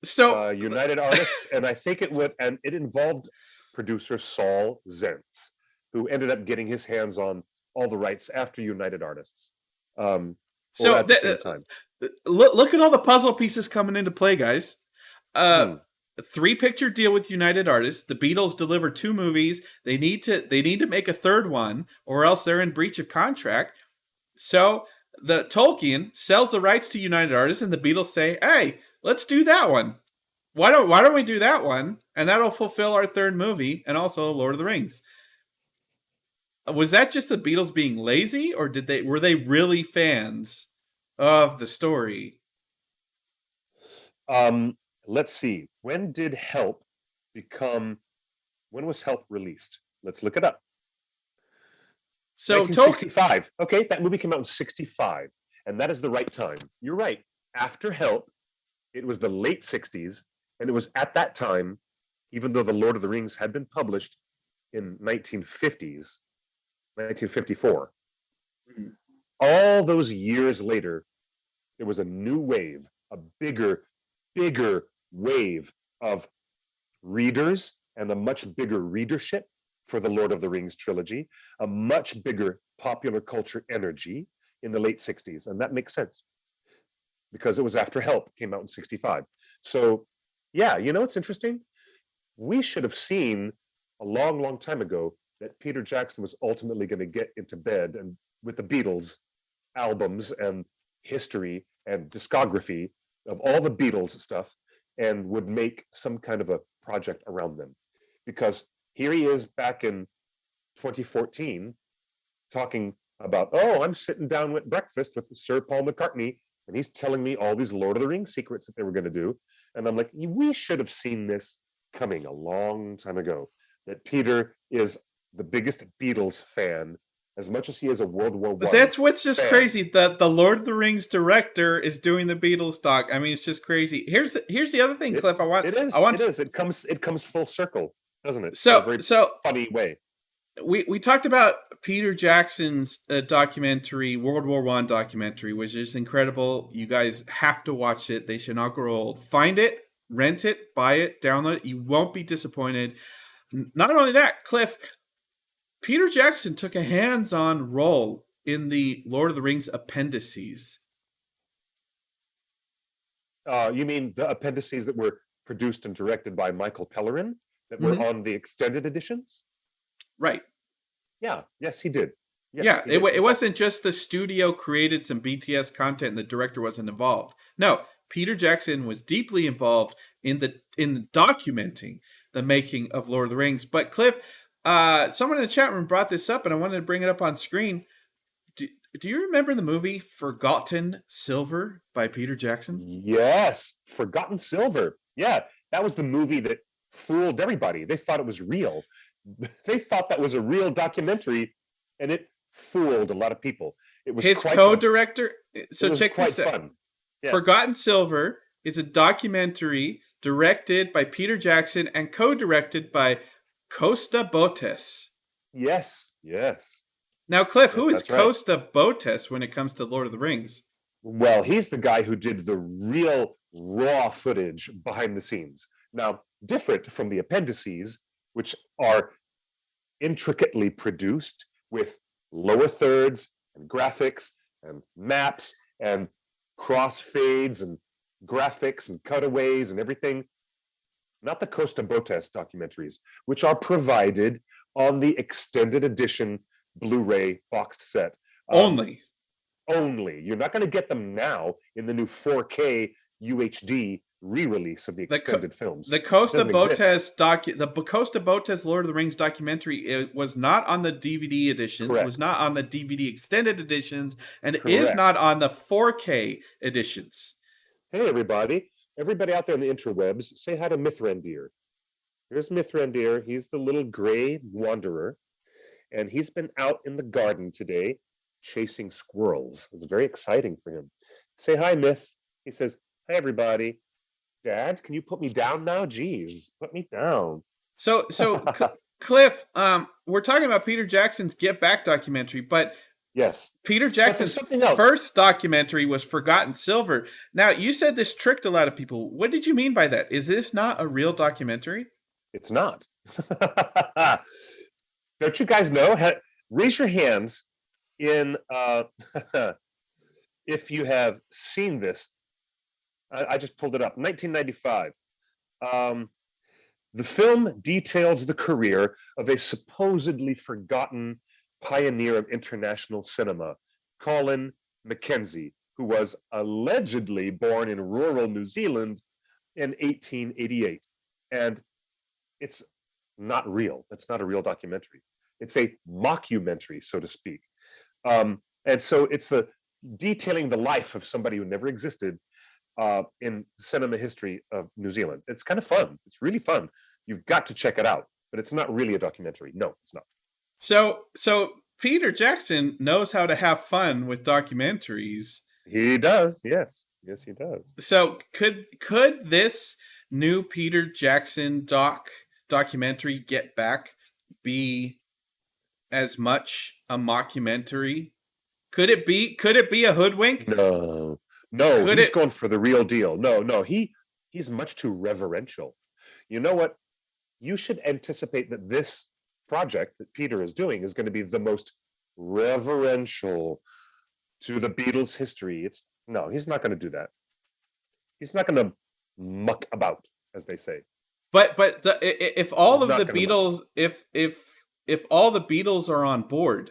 Speaker 3: United Artists, and I think it involved producer Saul Zentz, who ended up getting his hands on all the rights after United Artists.
Speaker 2: So
Speaker 3: at the same time.
Speaker 2: Look at all the puzzle pieces coming into play, guys. A 3-picture deal with United Artists. The Beatles deliver 2 movies. They need to make a 3rd one, or else they're in breach of contract. So the Tolkien sells the rights to United Artists, and the Beatles say, "Hey, let's do that one." Why don't we do that one? And that'll fulfill our third movie, and also Lord of the Rings. Was that just the Beatles being lazy, or were they really fans of the story?
Speaker 3: Let's see. When was Help released? Let's look it up.
Speaker 2: So
Speaker 3: 1965. Okay, that movie came out in 65, and that is the right time. You're right. After Help, it was the late 60s, and it was at that time, even though The Lord of the Rings had been published in 1950s, 1954. All those years later, there was a new wave, a bigger wave of readers and a much bigger readership for the Lord of the Rings trilogy, a much bigger popular culture energy in the late 60s. And that makes sense because it was after Help, came out in 65. So yeah, it's interesting. We should have seen a long time ago that Peter Jackson was ultimately going to get into bed and with the Beatles albums and history and discography of all the Beatles stuff, and would make some kind of a project around them. Because here he is back in 2014 talking about, I'm sitting down at breakfast with Sir Paul McCartney, and he's telling me all these Lord of the Rings secrets that they were going to do. And I'm like, we should have seen this coming a long time ago, that Peter is the biggest Beatles fan as much as he is a World War I.
Speaker 2: But that's what's just crazy. The Lord of the Rings director is doing the Beatles doc. I mean, it's just crazy. Here's the other thing, Cliff. It
Speaker 3: comes full circle, doesn't it?
Speaker 2: So,
Speaker 3: in a very funny way.
Speaker 2: We talked about Peter Jackson's documentary, World War I documentary, which is incredible. You guys have to watch it. They should not grow old. Find it, rent it, buy it, download it. You won't be disappointed. Not only that, Cliff, Peter Jackson took a hands-on role in the Lord of the Rings Appendices.
Speaker 3: You mean the appendices that were produced and directed by Michael Pellerin that were on the extended editions?
Speaker 2: Right.
Speaker 3: Yeah. Yes, he did.
Speaker 2: Yes, yeah, it wasn't just the studio created some BTS content and the director wasn't involved. No, Peter Jackson was deeply involved in documenting the making of Lord of the Rings. But Cliff, someone in the chat room brought this up, and I wanted to bring it up on screen. Do you remember the movie Forgotten Silver by Peter Jackson?
Speaker 3: Yes, Forgotten Silver. Yeah, that was the movie that fooled everybody. They thought it was real. They thought that was a real documentary, and it fooled a lot of people. It was
Speaker 2: his co-director. So check this out.
Speaker 3: Fun. Yeah.
Speaker 2: Forgotten Silver is a documentary directed by Peter Jackson and co-directed by Costa Botes.
Speaker 3: Yes.
Speaker 2: Now, Cliff, who is Costa Botes when it comes to Lord of the Rings?
Speaker 3: Well, he's the guy who did the real raw footage behind the scenes. Now, different from the appendices, which are intricately produced with lower thirds and graphics and maps and crossfades and graphics and cutaways and everything. Not the Costa Botes documentaries, which are provided on the extended edition Blu-ray boxed set.
Speaker 2: Only.
Speaker 3: You're not going to get them now in the new 4K UHD re-release of the extended films.
Speaker 2: The Costa Botes Lord of the Rings documentary, it was not on the DVD editions. Correct. It was not on the DVD extended editions, and it is not on the 4K editions.
Speaker 3: Hey, everybody out there in the interwebs, say hi to Mithrandir. Here's Mithrandir. He's the little gray wanderer, and he's been out in the garden today chasing squirrels. It's very exciting for him. Say hi, Myth. He says, hi, everybody. Dad, can you put me down now? Jeez, put me down.
Speaker 2: So Cliff, we're talking about Peter Jackson's Get Back documentary, but
Speaker 3: yes,
Speaker 2: Peter Jackson's first documentary was Forgotten Silver. Now, you said this tricked a lot of people. What did you mean by that? Is this not a real documentary?
Speaker 3: It's not. Don't you guys know? Raise your hands in if you have seen this. I just pulled it up. 1995. The film details the career of a supposedly forgotten pioneer of international cinema, Colin Mackenzie, who was allegedly born in rural New Zealand, in 1888. And it's not real. It's not a real documentary. It's a mockumentary, so to speak. And so it's detailing the life of somebody who never existed in cinema history of New Zealand. It's kind of fun. It's really fun. You've got to check it out. But it's not really a documentary. No, it's not.
Speaker 2: So Peter Jackson knows how to have fun with documentaries.
Speaker 3: He does. Yes, he does.
Speaker 2: So could this new Peter Jackson documentary, Get Back, be as much a mockumentary? Could it be a hoodwink?
Speaker 3: No. He's going for the real deal. No, he's much too reverential. You know what? You should anticipate that this project that Peter is doing is going to be the most reverential to the Beatles' history. He's not going to do that. He's not going to muck about, as they say.
Speaker 2: But if all of the Beatles, if all the Beatles are on board,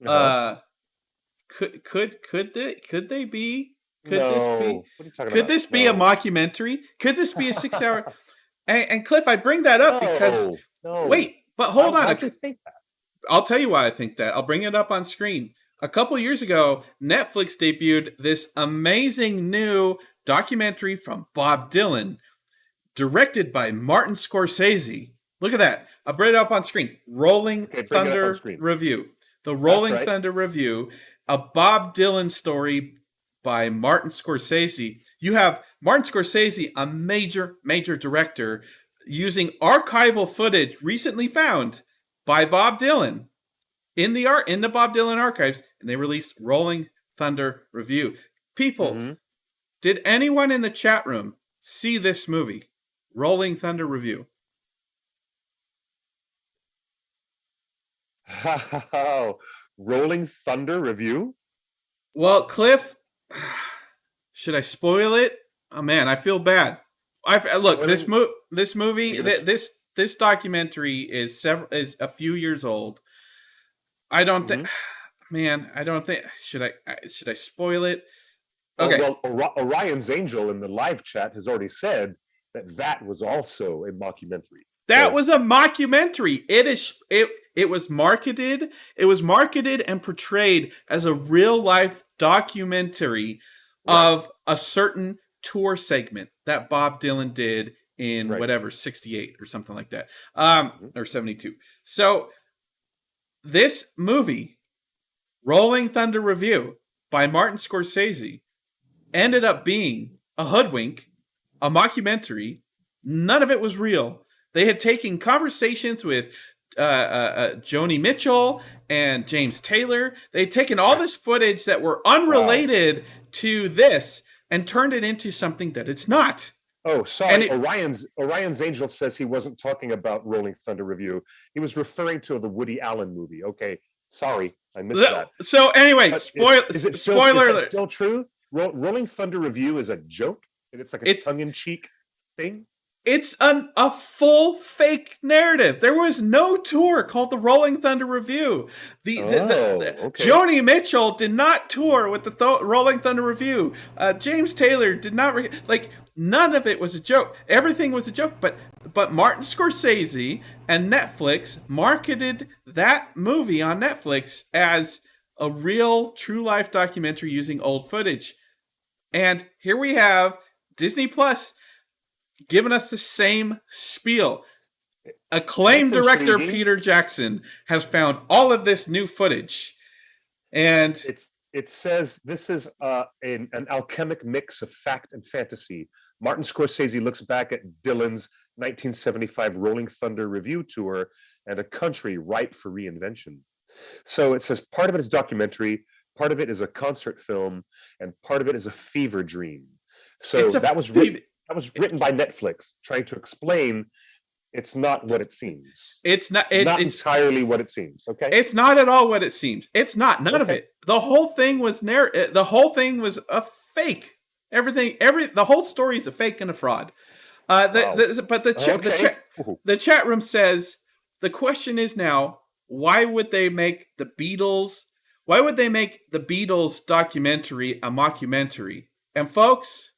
Speaker 2: could they be? Could this be a mockumentary? Could this be a 6-hour? And Cliff, I bring that up because wait, but hold on.
Speaker 3: Why'd you think that?
Speaker 2: I'll tell you why I think that. I'll bring it up on screen. A couple years ago, Netflix debuted this amazing new documentary from Bob Dylan, directed by Martin Scorsese. Look at that. I'll bring it up on screen. Rolling Thunder Review. The Rolling Thunder Review, a Bob Dylan story by Martin Scorsese. You have Martin Scorsese, a major director, using archival footage recently found by Bob Dylan in the Bob Dylan archives, and they released Rolling Thunder Review. People, did anyone in the chat room see this movie, Rolling Thunder Review?
Speaker 3: Rolling Thunder Review?
Speaker 2: Well, Cliff, should I spoil it? Oh man, I feel bad. Look, this movie, this documentary is a few years old. I don't think, man. I don't think. Should I spoil it? Okay.
Speaker 3: Well, Orion's Angel in the live chat has already said that was also a mockumentary.
Speaker 2: That was a mockumentary. It was marketed. It was marketed and portrayed as a real life documentary of a certain tour segment that Bob Dylan did in whatever 68 or something like that, or 72. So this movie, Rolling Thunder Review by Martin Scorsese, ended up being a hoodwink, a mockumentary. None of it was real. They had taken conversations with Joni Mitchell and James Taylor. They had taken all this footage that were unrelated to this and turned it into something that it's not.
Speaker 3: Oh, sorry. Orion's Angel says he wasn't talking about Rolling Thunder Review. He was referring to the Woody Allen movie. Okay, sorry, I missed that.
Speaker 2: So anyway, spoiler
Speaker 3: is it still true? Rolling Thunder Review is a joke, and it's like a tongue-in-cheek thing.
Speaker 2: It's a full fake narrative. There was no tour called the Rolling Thunder Review. Joni Mitchell did not tour with the Rolling Thunder Review. James Taylor did not. None of it was a joke. Everything was a joke. But Martin Scorsese and Netflix marketed that movie on Netflix as a real true life documentary using old footage. And here we have Disney Plus giving us the same spiel. Acclaimed director Peter Jackson has found all of this new footage, and
Speaker 3: it says this is an alchemic mix of fact and fantasy. Martin Scorsese looks back at Dylan's 1975 Rolling Thunder Review tour and a country ripe for reinvention. So it says part of it is documentary, part of it is a concert film, and part of it is a fever dream. So that was written by Netflix, trying to explain it's not what it seems.
Speaker 2: It's not
Speaker 3: entirely what it seems. Okay,
Speaker 2: it's not at all what it seems. It's not. None of it. The whole thing was The whole thing was a fake. The whole story is a fake and a fraud. The chat room says the question is now, why would they make the Beatles? Why would they make the Beatles documentary a mockumentary? And folks,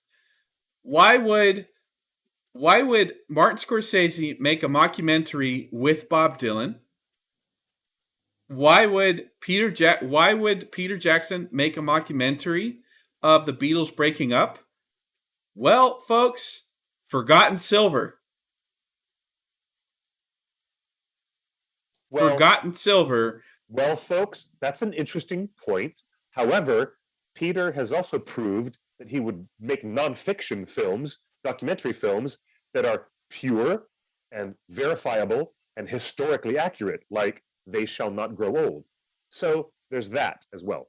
Speaker 2: why would Martin Scorsese make a mockumentary with Bob Dylan? Why would Peter Jackson make a mockumentary of the Beatles breaking up? Well, folks, Forgotten Silver.
Speaker 3: Well,
Speaker 2: Forgotten Silver.
Speaker 3: well, folks, that's an interesting point. However, Peter has also proved that he would make nonfiction films, documentary films, that are pure and verifiable and historically accurate, like They Shall Not Grow Old. So there's that as well.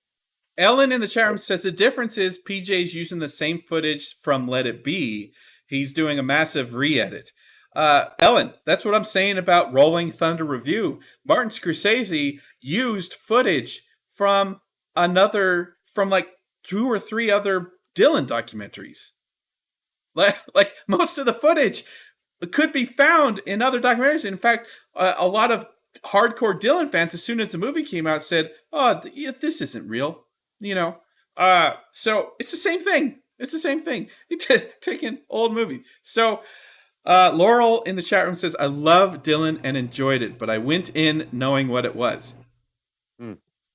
Speaker 2: Ellen in the chat room says the difference is PJ's using the same footage from Let It Be. He's doing a massive re-edit. Ellen, that's what I'm saying about Rolling Thunder Review. Martin Scorsese used footage from like 2 or 3 other Dylan documentaries. Like most of the footage could be found in other documentaries. In fact, a lot of hardcore Dylan fans, as soon as the movie came out, said, "Oh, this isn't real." So it's the same thing. It's the same thing. Taking old movie. So Laurel in the chat room says, "I love Dylan and enjoyed it, but I went in knowing what it was."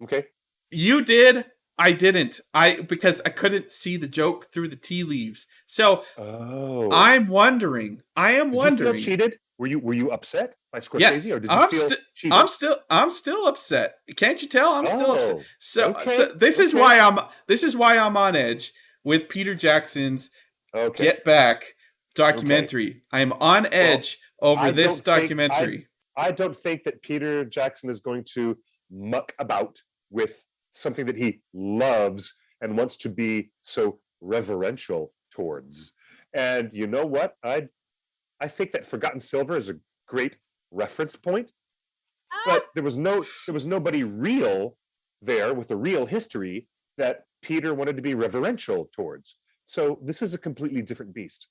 Speaker 3: Okay. You
Speaker 2: did. I didn't. Because I couldn't see the joke through the tea leaves. So I'm wondering. Did you feel
Speaker 3: cheated? Were you upset by Scorsese,
Speaker 2: yes,
Speaker 3: or did you feel cheated?
Speaker 2: I'm still upset. Can't you tell? I'm still upset. So,
Speaker 3: okay,
Speaker 2: so this is why I'm on edge with Peter Jackson's Get Back documentary. Okay. I am on edge over this documentary.
Speaker 3: I don't think that Peter Jackson is going to muck about with something that he loves and wants to be so reverential towards. And you know what? I think that Forgotten Silver is a great reference point, but there was nobody real there with a real history that Peter wanted to be reverential towards. So this is a completely different beast.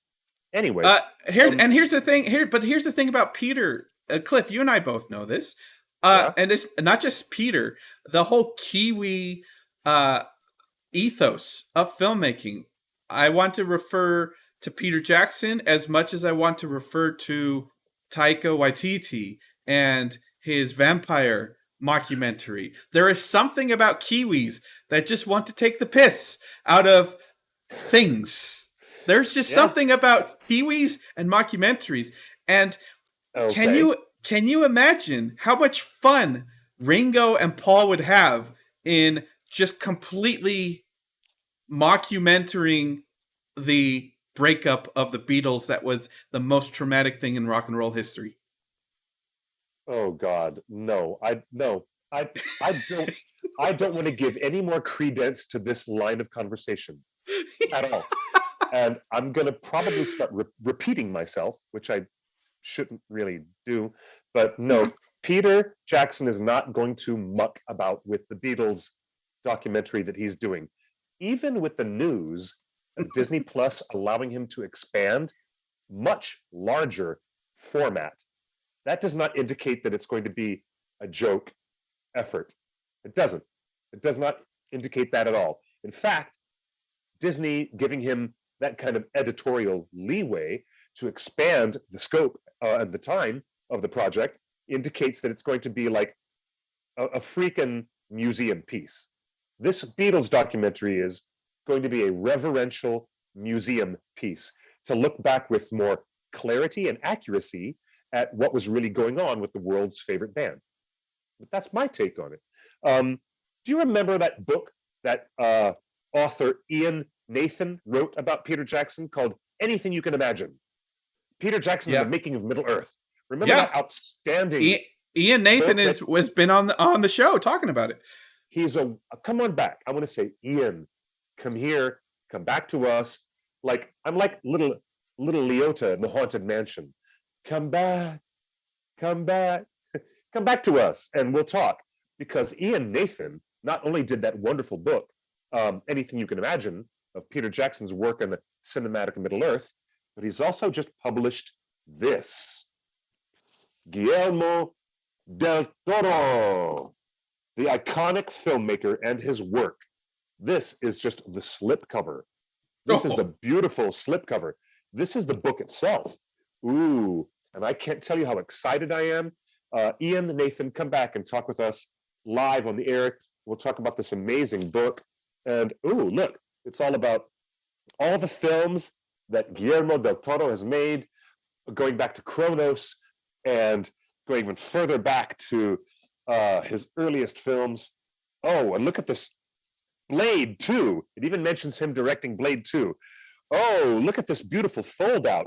Speaker 3: Anyway,
Speaker 2: here's the thing about Peter. Cliff, you and I both know this. And it's not just Peter, the whole Kiwi ethos of filmmaking. I want to refer to Peter Jackson as much as I want to refer to Taika Waititi and his vampire mockumentary. There is something about Kiwis that just want to take the piss out of things. There's just something about Kiwis and mockumentaries. And can you imagine how much fun Ringo and Paul would have in just completely mockumentaring the breakup of the Beatles? That was the most traumatic thing in rock and roll history.
Speaker 3: Oh God, no! I don't. I don't want to give any more credence to this line of conversation at all. And I'm going to probably start repeating myself, which I shouldn't really do. But no, Peter Jackson is not going to muck about with the Beatles documentary that he's doing. Even with the news of Disney Plus allowing him to expand much larger format, that does not indicate that it's going to be a joke effort. It doesn't. It does not indicate that at all. In fact, Disney giving him that kind of editorial leeway to expand the scope and the time of the project indicates that it's going to be like a freaking museum piece. This Beatles documentary is going to be a reverential museum piece to look back with more clarity and accuracy at what was really going on with the world's favorite band. But that's my take on it. Do you remember that book that author Ian Nathan wrote about Peter Jackson called Anything You Can Imagine? Peter Jackson and the Making of Middle Earth. Remember that outstanding
Speaker 2: Ian Nathan has been on the show talking about it.
Speaker 3: He's come on back. I want to say, Ian, come here, come back to us. Like I'm like little Leota in the Haunted Mansion. Come back, come back to us, and we'll talk. Because Ian Nathan not only did that wonderful book, Anything You Can Imagine, of Peter Jackson's work on the cinematic Middle Earth, but he's also just published this. Guillermo del Toro, the iconic filmmaker and his work. This is just the slipcover. This is the beautiful slipcover. This is the book itself. Ooh, and I can't tell you how excited I am. Ian, Nathan, come back and talk with us live on the air. We'll talk about this amazing book. And ooh, look, it's all about all the films that Guillermo del Toro has made, going back to Kronos and going even further back to his earliest films. Oh, and look at this Blade 2. It even mentions him directing Blade 2. Oh, look at this beautiful fold out.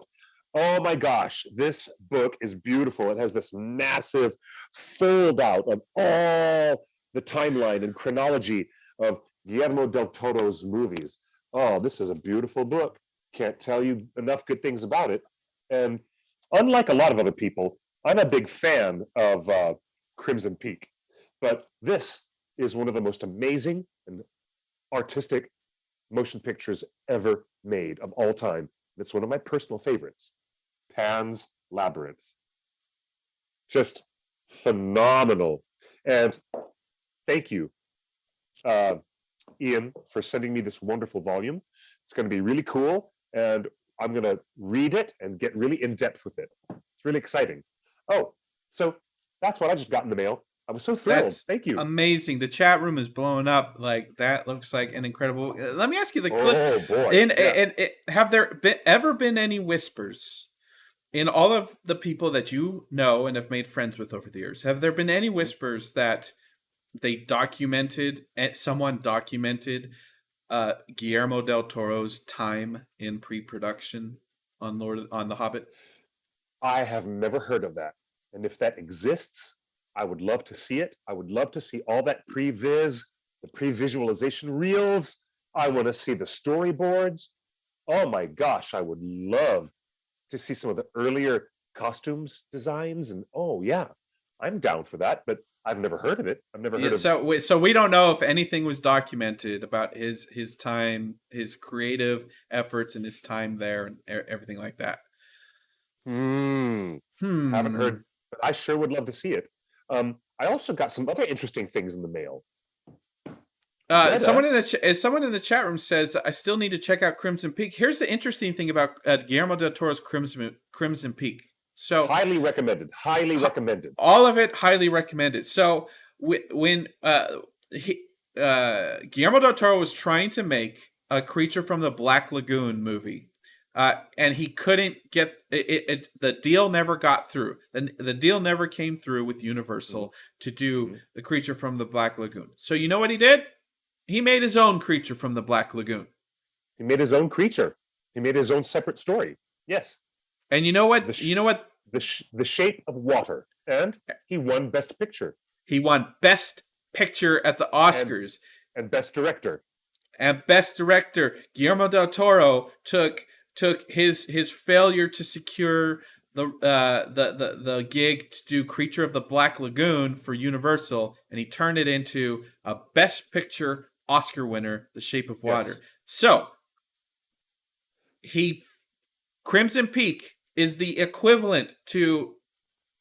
Speaker 3: Oh my gosh, this book is beautiful. It has this massive fold out of all the timeline and chronology of Guillermo del Toro's movies. Oh, this is a beautiful book. Can't tell you enough good things about it. And unlike a lot of other people, I'm a big fan of Crimson Peak. But this is one of the most amazing and artistic motion pictures ever made of all time. It's one of my personal favorites, Pan's Labyrinth. Just phenomenal. And thank you, Ian, for sending me this wonderful volume. It's going to be really cool, and I'm going to read it and get really in depth with it. It's really exciting. Oh, so that's what I just got in the mail. I was so thrilled.
Speaker 2: That's
Speaker 3: Thank you.
Speaker 2: amazing. The chat room is blowing up. Like, that looks like an incredible. Let me ask you the clip.
Speaker 3: Oh boy!
Speaker 2: Have there ever been any whispers in all of the people that you know and have made friends with over the years? Have there been any whispers that someone documented Guillermo del Toro's time in pre-production on The Hobbit?
Speaker 3: I have never heard of that, and if that exists, I would love to see it. I would love to see all that pre-viz, the pre-visualization reels. I want to see the storyboards. Oh my gosh, I would love to see some of the earlier costumes designs. And oh yeah, I'm down for that, but I've never heard of it. I've never heard of it.
Speaker 2: So we don't know if anything was documented about his time, his creative efforts and his time there and everything like that.
Speaker 3: Haven't heard, but I sure would love to see it. I also got some other interesting things in the mail.
Speaker 2: Someone in the chat room says, I still need to check out Crimson Peak. Here's the interesting thing about Guillermo del Toro's Crimson Peak. So
Speaker 3: highly recommended. Highly recommended.
Speaker 2: All of it highly recommended. So when Guillermo del Toro was trying to make a Creature from the Black Lagoon movie, and he couldn't get it. The deal never got through. The deal never came through with Universal to do the Creature from the Black Lagoon. So you know what he did? He made his own Creature from the Black Lagoon.
Speaker 3: He made his own creature. He made his own separate story. Yes.
Speaker 2: And you know what?
Speaker 3: The Shape of Water. And he won Best Picture.
Speaker 2: He won Best Picture at the Oscars.
Speaker 3: And Best Director.
Speaker 2: And Best Director. Guillermo del Toro took his failure to secure the gig to do Creature of the Black Lagoon for Universal, and he turned it into a Best Picture Oscar winner, The Shape of Water. Yes. So Crimson Peak is the equivalent to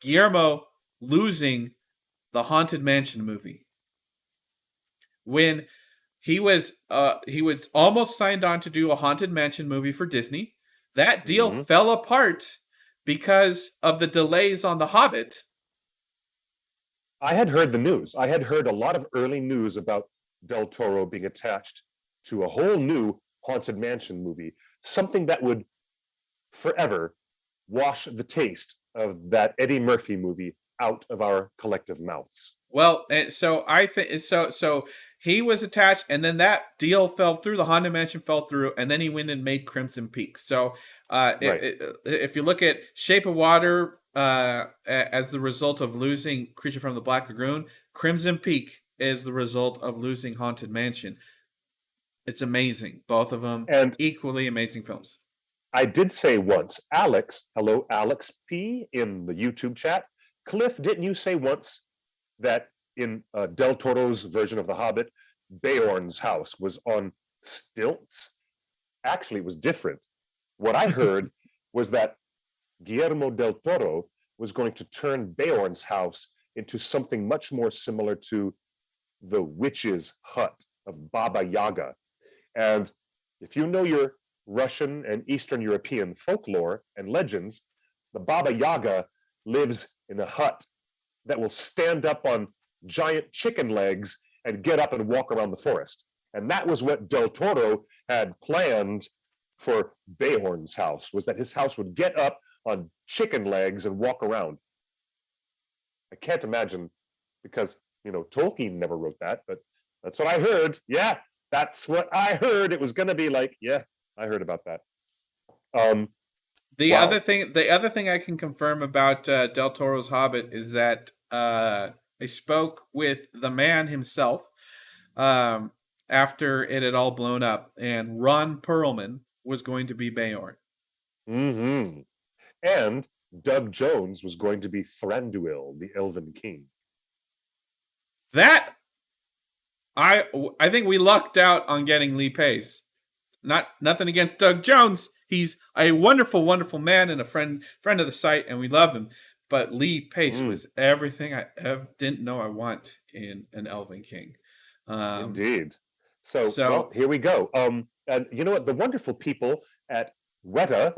Speaker 2: Guillermo losing the Haunted Mansion movie. When he was almost signed on to do a Haunted Mansion movie for Disney. That deal fell apart because of the delays on The Hobbit.
Speaker 3: I had heard the news. I had heard a lot of early news about Del Toro being attached to a whole new Haunted Mansion movie, something that would forever wash the taste of that Eddie Murphy movie out of our collective mouths.
Speaker 2: Well, so I think so. He was attached, and then that deal fell through. The Haunted Mansion fell through, and then he went and made Crimson Peak. So, if you look at Shape of Water as the result of losing Creature from the Black Lagoon, Crimson Peak is the result of losing Haunted Mansion. It's amazing, both of them, and equally amazing films.
Speaker 3: I did say once, Alex, hello, Alex P. in the YouTube chat. Cliff, didn't you say once that in Del Toro's version of The Hobbit, Beorn's house was on stilts? Actually, it was different. What I heard was that Guillermo del Toro was going to turn Beorn's house into something much more similar to the witch's hut of Baba Yaga. And if you know your Russian and Eastern European folklore and legends, the Baba Yaga lives in a hut that will stand up on giant chicken legs and get up and walk around the forest. And that was what Del Toro had planned for Beorn's house, was that his house would get up on chicken legs and walk around. I can't imagine, because, Tolkien never wrote that, but that's what I heard. Yeah, that's what I heard. It was going to be like, yeah, I heard about that.
Speaker 2: The
Speaker 3: Wow.
Speaker 2: other thing I can confirm about Del Toro's Hobbit is that I spoke with the man himself after it had all blown up, and Ron Perlman was going to be Beorn.
Speaker 3: Mm-hmm. And Doug Jones was going to be Thranduil, the Elven King.
Speaker 2: That I think we lucked out on getting Lee Pace. Nothing against Doug Jones. He's a wonderful, wonderful man and a friend of the site, and we love him. But Lee Pace was everything I didn't know I want in an Elven King.
Speaker 3: Indeed. So well, here we go. And you know what? The wonderful people at Weta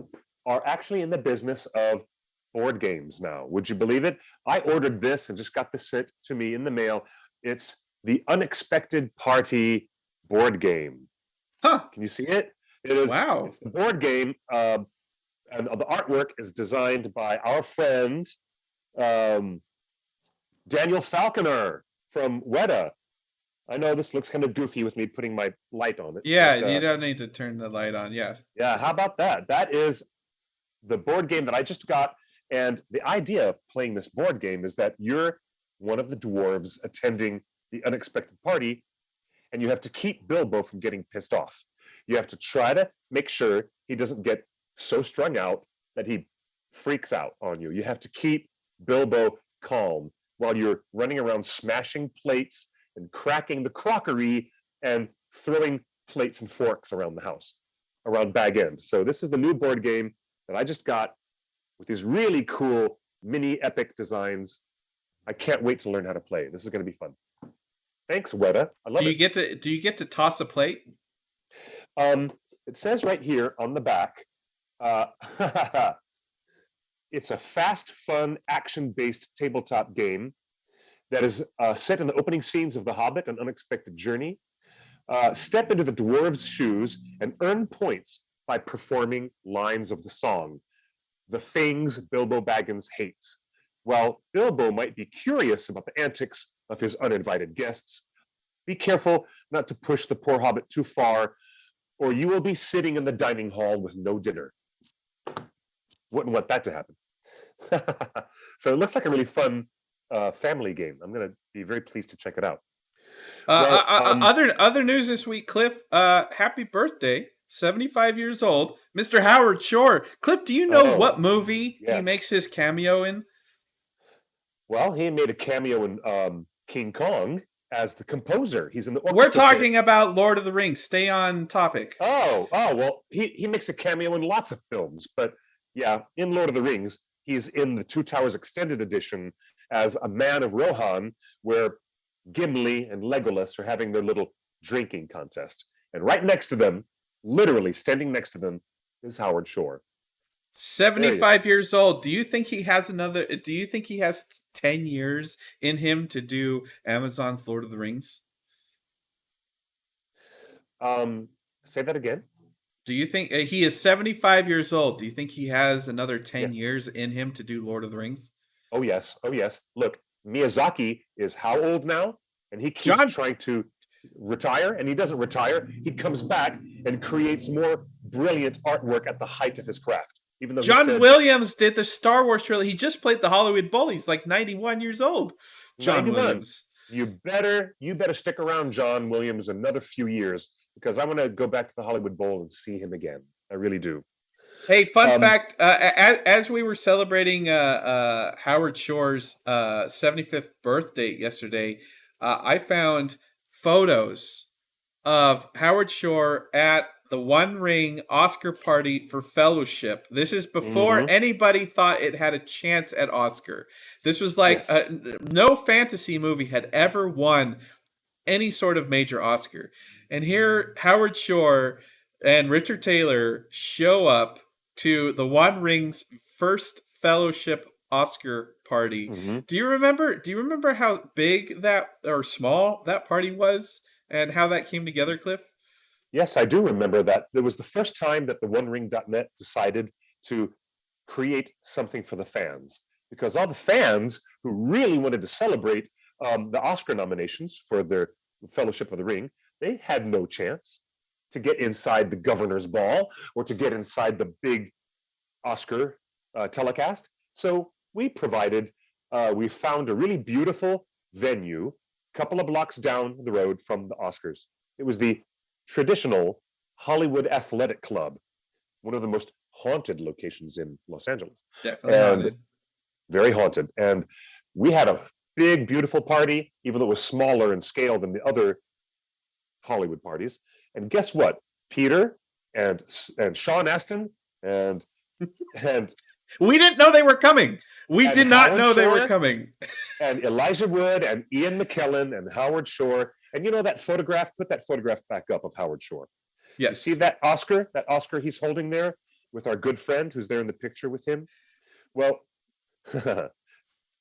Speaker 3: are actually in the business of board games now. Would you believe it? I ordered this and just got this sent to me in the mail. It's the Unexpected Party board game.
Speaker 2: Huh.
Speaker 3: Can you see it? It is.
Speaker 2: Wow.
Speaker 3: It's the board game, and the artwork is designed by our friend Daniel Falconer from Weta. I know this looks kind of goofy with me putting my light on it.
Speaker 2: Yeah,
Speaker 3: but,
Speaker 2: you don't need to turn the light on. Yeah.
Speaker 3: Yeah, how about that? That is the board game that I just got. And the idea of playing this board game is that you're one of the dwarves attending the unexpected party, and you have to keep Bilbo from getting pissed off. You have to try to make sure he doesn't get so strung out that he freaks out on you. You have to keep Bilbo calm while you're running around smashing plates and cracking the crockery and throwing plates and forks around the house, around Bag End. So this is the new board game that I just got with these really cool mini epic designs. I can't wait to learn how to play. This is going to be fun. Thanks, Weta. I love it.
Speaker 2: Do you get to toss a plate?
Speaker 3: It says right here on the back, it's a fast, fun, action-based tabletop game that is set in the opening scenes of The Hobbit, An Unexpected Journey. Step into the dwarves' shoes and earn points by performing lines of the song, The Things Bilbo Baggins Hates. While Bilbo might be curious about the antics of his uninvited guests, be careful not to push the poor hobbit too far, or you will be sitting in the dining hall with no dinner. Wouldn't want that to happen. So it looks like a really fun family game. I'm going to be very pleased to check it out.
Speaker 2: Other news this week, Cliff. Happy birthday, 75 years old, Mr. Howard Shore. Cliff, do you know what movie he makes his cameo in?
Speaker 3: Well, he made a cameo in King Kong as the composer. He's in the orchestra.
Speaker 2: We're talking about Lord of the Rings. Stay on topic.
Speaker 3: Oh, well, he makes a cameo in lots of films, but yeah, in Lord of the Rings, he's in the Two Towers Extended Edition as a man of Rohan, where Gimli and Legolas are having their little drinking contest. And right next to them, literally standing next to them, is Howard Shore.
Speaker 2: 75 years old. Do you think he has 10 years in him to do Amazon's Lord of the Rings?
Speaker 3: Say that again.
Speaker 2: Do you think he is 75 years old? Do you think he has another 10 years in him to do Lord of the Rings?
Speaker 3: Oh, yes. Look, Miyazaki is how old now? And he keeps trying to retire, and he doesn't retire. He comes back and creates more brilliant artwork at the height of his craft. Even though
Speaker 2: John Williams did the Star Wars trilogy. He just played the Hollywood Bowl. He's like 91 years old. John
Speaker 3: 91.
Speaker 2: Williams.
Speaker 3: You better stick around, John Williams, another few years, because I want to go back to the Hollywood Bowl and see him again. I really do.
Speaker 2: Hey, fun fact, as we were celebrating Howard Shore's 75th birthday yesterday, I found photos of Howard Shore at the One Ring Oscar party for Fellowship. This is before anybody thought it had a chance at Oscar. This was like no fantasy movie had ever won any sort of major Oscar. And here Howard Shore and Richard Taylor show up to the One Ring's first Fellowship Oscar party.
Speaker 3: Mm-hmm.
Speaker 2: Do you remember how big that or small that party was and how that came together, Cliff?
Speaker 3: Yes, I do remember that. It was the first time that the OneRing.net decided to create something for the fans, because all the fans who really wanted to celebrate the Oscar nominations for their Fellowship of the Ring, they had no chance to get inside the governor's ball or to get inside the big Oscar telecast. So we found a really beautiful venue a couple of blocks down the road from the Oscars. It was the traditional Hollywood Athletic Club, one of the most haunted locations in Los Angeles.
Speaker 2: Definitely haunted.
Speaker 3: Very haunted. And we had a big, beautiful party, even though it was smaller in scale than the other Hollywood parties. And guess what? Peter and Sean Astin and
Speaker 2: we didn't know they were coming. We did not
Speaker 3: Howard
Speaker 2: know they were
Speaker 3: Shore,
Speaker 2: coming.
Speaker 3: and Elijah Wood and Ian McKellen and Howard Shore. And you know that photograph? Put that photograph back up of Howard Shore.
Speaker 2: Yes.
Speaker 3: You see that Oscar? That Oscar he's holding there with our good friend who's there in the picture with him? Well,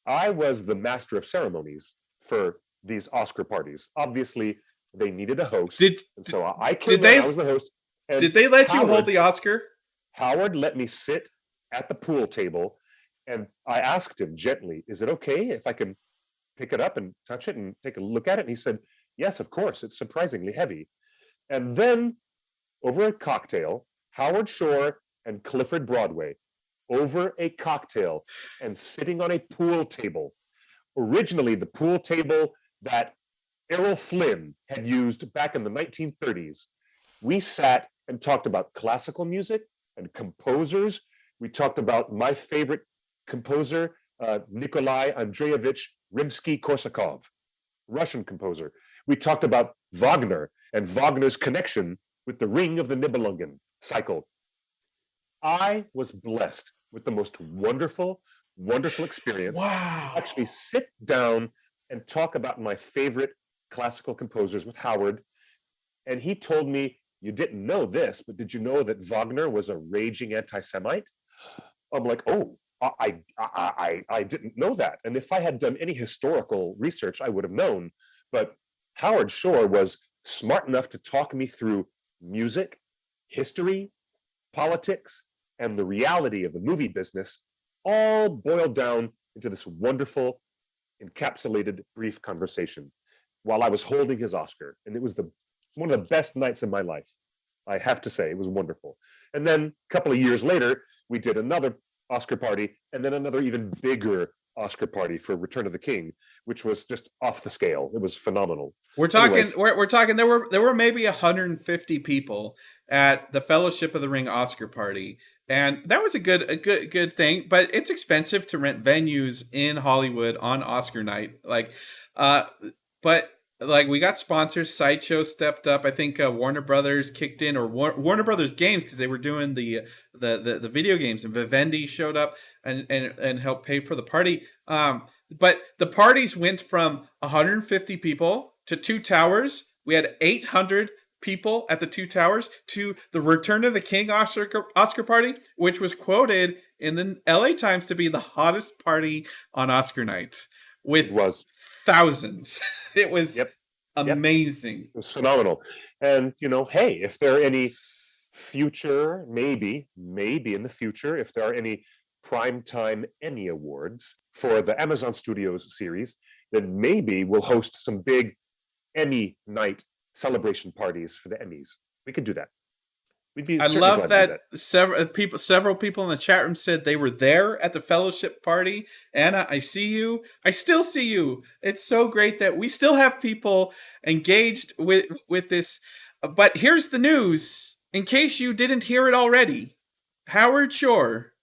Speaker 3: I was the master of ceremonies for these Oscar parties. Obviously, they needed a host. So I came in, I was the host. And
Speaker 2: did they let you hold the Oscar?
Speaker 3: Howard let me sit at the pool table, and I asked him gently, is it okay if I can pick it up and touch it and take a look at it? And he said, yes, of course, it's surprisingly heavy. And then over a cocktail, Howard Shore and Clifford Broadway, over a cocktail and sitting on a pool table, originally the pool table that Errol Flynn had used back in the 1930s, we sat and talked about classical music and composers. We talked about my favorite composer, Nikolai Andreevich Rimsky-Korsakov, Russian composer. We talked about Wagner and Wagner's connection with the Ring of the Nibelungen cycle. I was blessed with the most wonderful, wonderful experience.
Speaker 2: Wow.
Speaker 3: To actually sit down and talk about my favorite classical composers with Howard. And he told me, you didn't know this, but did you know that Wagner was a raging anti-Semite? I'm like, oh, I didn't know that. And if I had done any historical research, I would have known. But Howard Shore was smart enough to talk me through music, history, politics, and the reality of the movie business, all boiled down into this wonderful, encapsulated, brief conversation while I was holding his Oscar. And it was one of the best nights of my life. I have to say, it was wonderful. And then a couple of years later, we did another Oscar party, and then another even bigger Oscar party for Return of the King, which was just off the scale. It was phenomenal.
Speaker 2: We're talking. We're talking. There were maybe 150 people at the Fellowship of the Ring Oscar party, and that was a good thing. But it's expensive to rent venues in Hollywood on Oscar night. But we got sponsors. Sideshow stepped up. I think Warner Brothers kicked in, or Warner Brothers Games, because they were doing the video games, and Vivendi showed up and helped pay for the party. But the parties went from 150 people to Two Towers. We had 800 people at the Two Towers, to the Return of the King Oscar party, which was quoted in the LA Times to be the hottest party on Oscar night, with thousands. It was amazing.
Speaker 3: It was phenomenal. And, hey, if there are any future, maybe in the future, if there are any primetime Emmy Awards for the Amazon Studios series, then maybe we'll host some big Emmy night celebration parties for the Emmys. We could do that.
Speaker 2: I love that several people in the chat room said they were there at the Fellowship party. Anna, I see you. I still see you. It's so great that we still have people engaged with this. But here's the news, in case you didn't hear it already. Howard Shore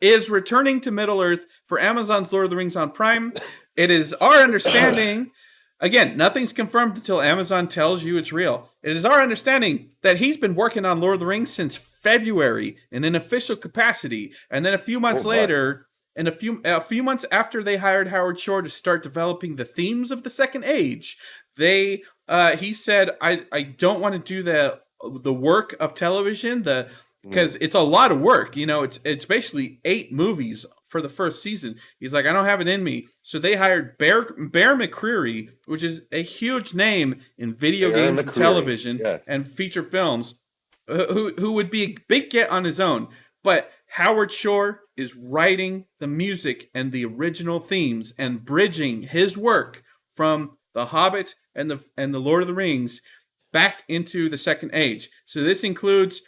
Speaker 2: is returning to Middle-earth for Amazon's Lord of the Rings on Prime. It is our understanding, again, nothing's confirmed until Amazon tells you it's real. It is our understanding that he's been working on Lord of the Rings since February in an official capacity, and then a few months later, and a few months after they hired Howard Shore to start developing the themes of the Second Age, He said, I don't want to do the work of television, because it's a lot of work. It's basically 8 movies for the first season. He's like, I don't have it in me. So they hired Bear McCreary, which is a huge name in video games and television and feature films, who would be a big get on his own. But Howard Shore is writing the music and the original themes and bridging his work from The Hobbit and the Lord of the Rings back into the Second Age. So this includes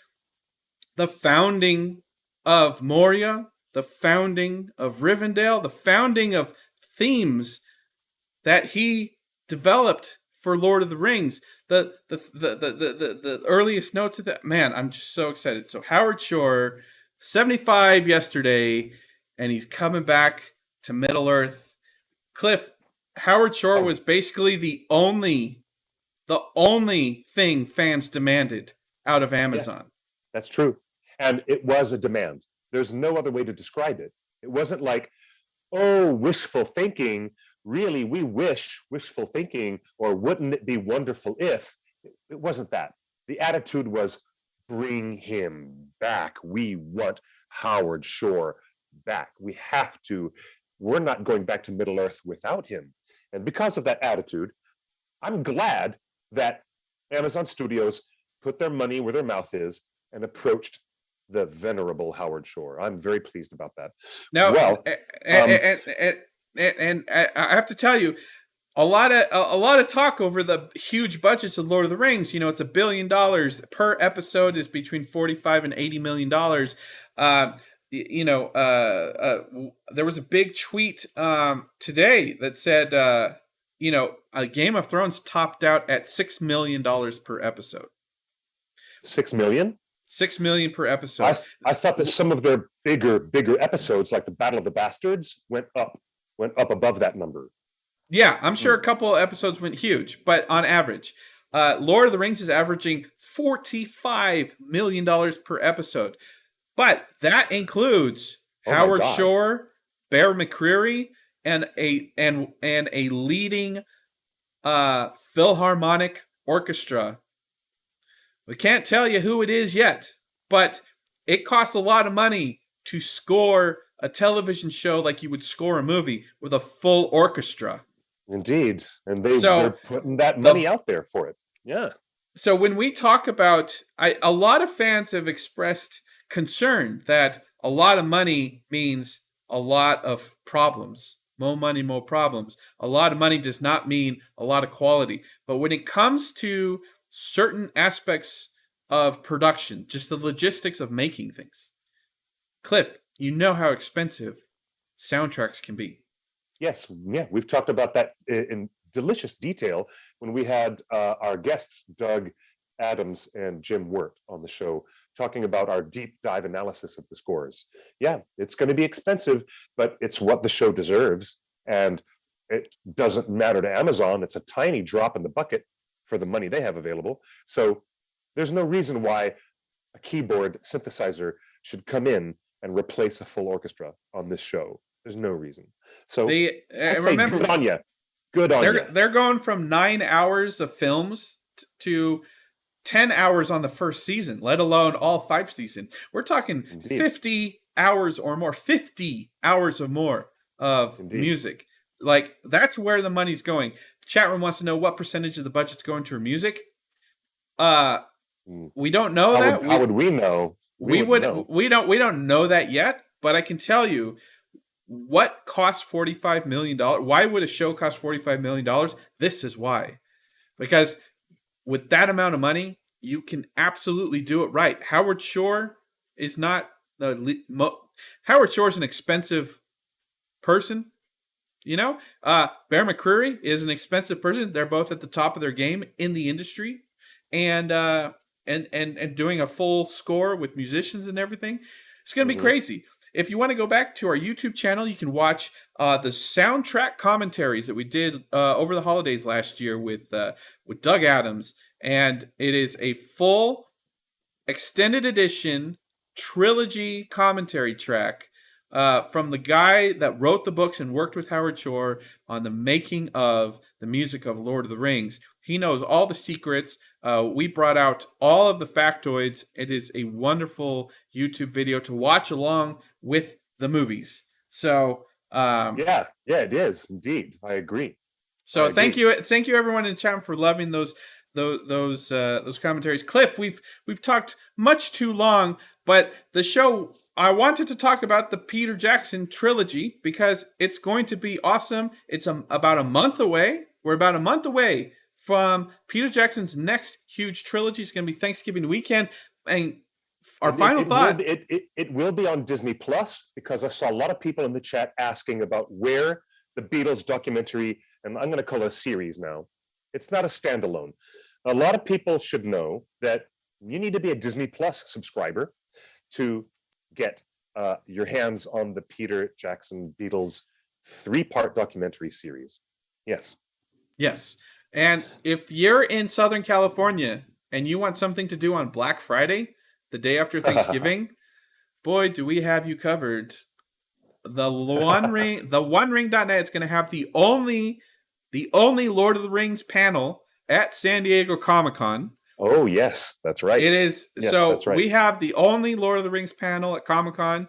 Speaker 2: the founding of Moria, the founding of Rivendell, the founding of themes that he developed for Lord of the Rings. The earliest notes of that. Man, I'm just so excited. So Howard Shore, 75 yesterday, and he's coming back to Middle Earth. Cliff, Howard Shore was basically the only thing fans demanded out of Amazon.
Speaker 3: Yeah, that's true. And it was a demand. There's no other way to describe it. It wasn't like, oh, wishful thinking. Really, we wish, wishful thinking, or wouldn't it be wonderful if? It wasn't that. The attitude was, bring him back. We want Howard Shore back. We have to. We're not going back to Middle Earth without him. And because of that attitude, I'm glad that Amazon Studios put their money where their mouth is and approached the venerable Howard Shore. I'm very pleased about that.
Speaker 2: Now, and I have to tell you, a lot of talk over the huge budgets of Lord of the Rings. It's $1 billion per episode, is between $45 and $80 million. There was a big tweet today that said, Game of Thrones topped out at $6 million per episode.
Speaker 3: 6 million?
Speaker 2: 6 million per episode.
Speaker 3: I thought that some of their bigger episodes, like the Battle of the Bastards, went up above that number.
Speaker 2: Yeah, I'm sure a couple of episodes went huge, but on average, Lord of the Rings is averaging $45 million per episode. But that includes Howard Shore, Bear McCreary, and a leading Philharmonic orchestra. We can't tell you who it is yet, but it costs a lot of money to score a television show like you would score a movie with a full orchestra.
Speaker 3: Indeed. And they're putting that money out there for it. Yeah.
Speaker 2: So when we talk about, a lot of fans have expressed concern that a lot of money means a lot of problems. More money, more problems. A lot of money does not mean a lot of quality. But when it comes to certain aspects of production, just the logistics of making things, Cliff, you know how expensive soundtracks can be.
Speaker 3: Yes, yeah, we've talked about that in delicious detail when we had our guests, Doug Adams and Jim Wirt, on the show, talking about our deep dive analysis of the scores. Yeah, it's going to be expensive, but it's what the show deserves. And it doesn't matter to Amazon. It's a tiny drop in the bucket for the money they have available. So there's no reason why a keyboard synthesizer should come in and replace a full orchestra on this show. There's no reason. So remember, good on you. Good on you.
Speaker 2: They're going from 9 hours of films to 10 hours on the first season, let alone all 5 seasons. We're talking 50 hours or more, 50 hours or more of music. Like, that's where the money's going. Chat room wants to know what percentage of the budget's going to music. We don't know that.
Speaker 3: How would we know?
Speaker 2: We don't know that yet, but I can tell you what costs $45 million. Why would a show cost $45 million? This is why. Because with that amount of money, you can absolutely do it right. Howard Shore is not Howard Shore is an expensive person. Bear McCreary is an expensive person. They're both at the top of their game in the industry, and doing a full score with musicians and everything. It's going to be crazy. If you want to go back to our YouTube channel, you can watch the soundtrack commentaries that we did over the holidays last year with Doug Adams, and it is a full extended edition trilogy commentary track from the guy that wrote the books and worked with Howard Shore on the making of the music of Lord of the Rings. He knows all the secrets. We brought out all of the factoids. It is a wonderful YouTube video to watch along with the movies. So
Speaker 3: yeah, it is indeed. I agree.
Speaker 2: So thank you everyone in chat for loving those commentaries. Cliff, we've talked much too long, but the show, I wanted to talk about the Peter Jackson trilogy because it's going to be awesome. It's about a month away. We're about a month away from Peter Jackson's next huge trilogy. It's going to be Thanksgiving weekend, and our final thought.
Speaker 3: It will be on Disney Plus, because I saw a lot of people in the chat asking about where the Beatles documentary, and I'm going to call it a series now. It's not a standalone. A lot of people should know that you need to be a Disney Plus subscriber to get your hands on the Peter Jackson Beatles 3-part documentary series. Yes.
Speaker 2: Yes. And if you're in Southern California and you want something to do on Black Friday, the day after Thanksgiving, boy, do we have you covered. The One Ring.net is going to have the only Lord of the Rings panel at San Diego Comic-Con.
Speaker 3: Oh, yes, that's right.
Speaker 2: It is.
Speaker 3: Yes,
Speaker 2: so
Speaker 3: that's right.
Speaker 2: We have the only Lord of the Rings panel at Comic-Con.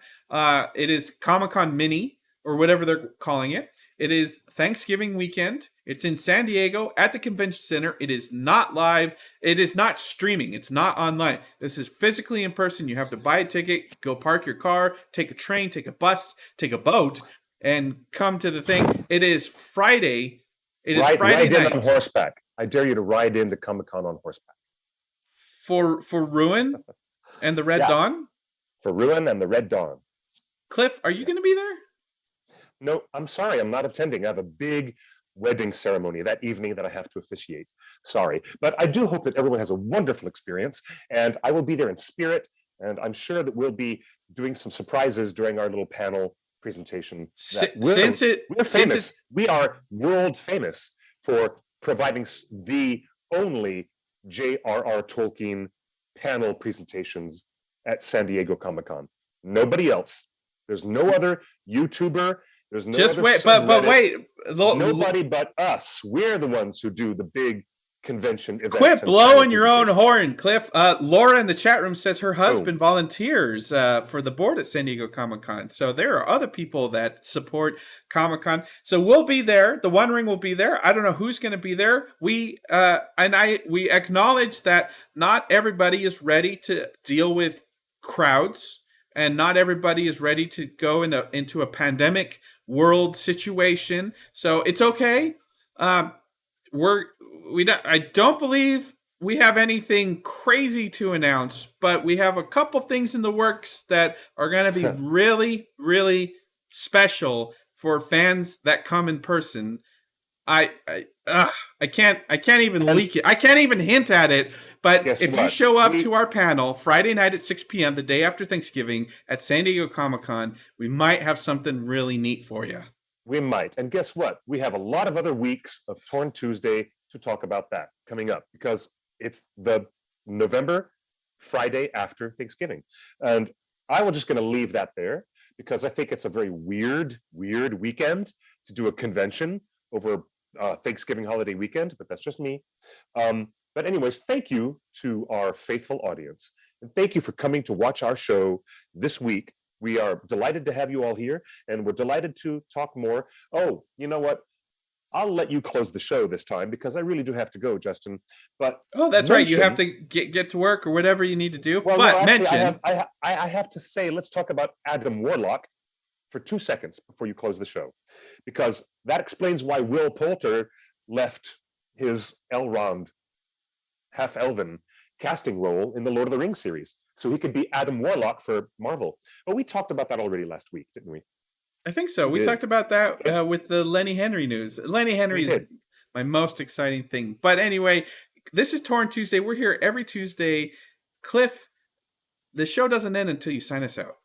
Speaker 2: It is Comic-Con Mini, or whatever they're calling it. It is Thanksgiving weekend. It's in San Diego at the Convention Center. It is not live. It is not streaming. It's not online. This is physically in person. You have to buy a ticket, go park your car, take a train, take a bus, take a boat, and come to the thing. It is Friday. It is Friday night.
Speaker 3: Ride in on horseback. I dare you to ride into Comic-Con on horseback.
Speaker 2: For Ruin and the Red Dawn?
Speaker 3: For Ruin and the Red Dawn.
Speaker 2: Cliff, are you going to be there?
Speaker 3: No, I'm sorry. I'm not attending. I have a big wedding ceremony that evening that I have to officiate. Sorry. But I do hope that everyone has a wonderful experience, and I will be there in spirit, and I'm sure that we'll be doing some surprises during our little panel presentation. We're famous. We are world famous for providing the only J.R.R. Tolkien panel presentations at San Diego Comic-Con. Nobody else. There's no other YouTuber. There's no
Speaker 2: just
Speaker 3: other
Speaker 2: wait, but wait.
Speaker 3: Nobody but us. We're the ones who do the big convention events.
Speaker 2: Quit blowing your own horn, Cliff. Laura in the chat room says her husband volunteers for the board at San Diego Comic-Con. So there are other people that support Comic-Con. So we'll be there. The One Ring will be there. I don't know who's going to be there. We acknowledge that not everybody is ready to deal with crowds, and not everybody is ready to go into a pandemic world situation. So it's okay. I don't believe we have anything crazy to announce, but we have a couple things in the works that are going to be really, really special for fans that come in person. I can't even leak it. I can't even hint at it. But if you show up to our panel Friday night at 6 p.m., the day after Thanksgiving at San Diego Comic-Con, we might have something really neat for you.
Speaker 3: We might. And guess what? We have a lot of other weeks of Torn Tuesday to talk about that coming up, because it's the November Friday after Thanksgiving. And I was just going to leave that there, because I think it's a very weird weekend to do a convention over Thanksgiving holiday weekend, but that's just me. But anyways, thank you to our faithful audience, and thank you for coming to watch our show this week. We are delighted to have you all here, and we're delighted to talk more. Oh, you know what? I'll let you close the show this time, because I really do have to go, Justin. But
Speaker 2: that's right. You have to get to work or whatever you need to do.
Speaker 3: Well,
Speaker 2: but
Speaker 3: no, actually, I have to say, let's talk about Adam Warlock for 2 seconds before you close the show, because that explains why Will Poulter left his Elrond half-elven casting role in the Lord of the Rings series, so he could be Adam Warlock for Marvel. But we talked about that already last week, didn't we?
Speaker 2: I think so. We talked about that with the Lenny Henry news. Lenny Henry is my most exciting thing. But anyway, this is Torn Tuesday. We're here every Tuesday. Cliff, the show doesn't end until you sign us out.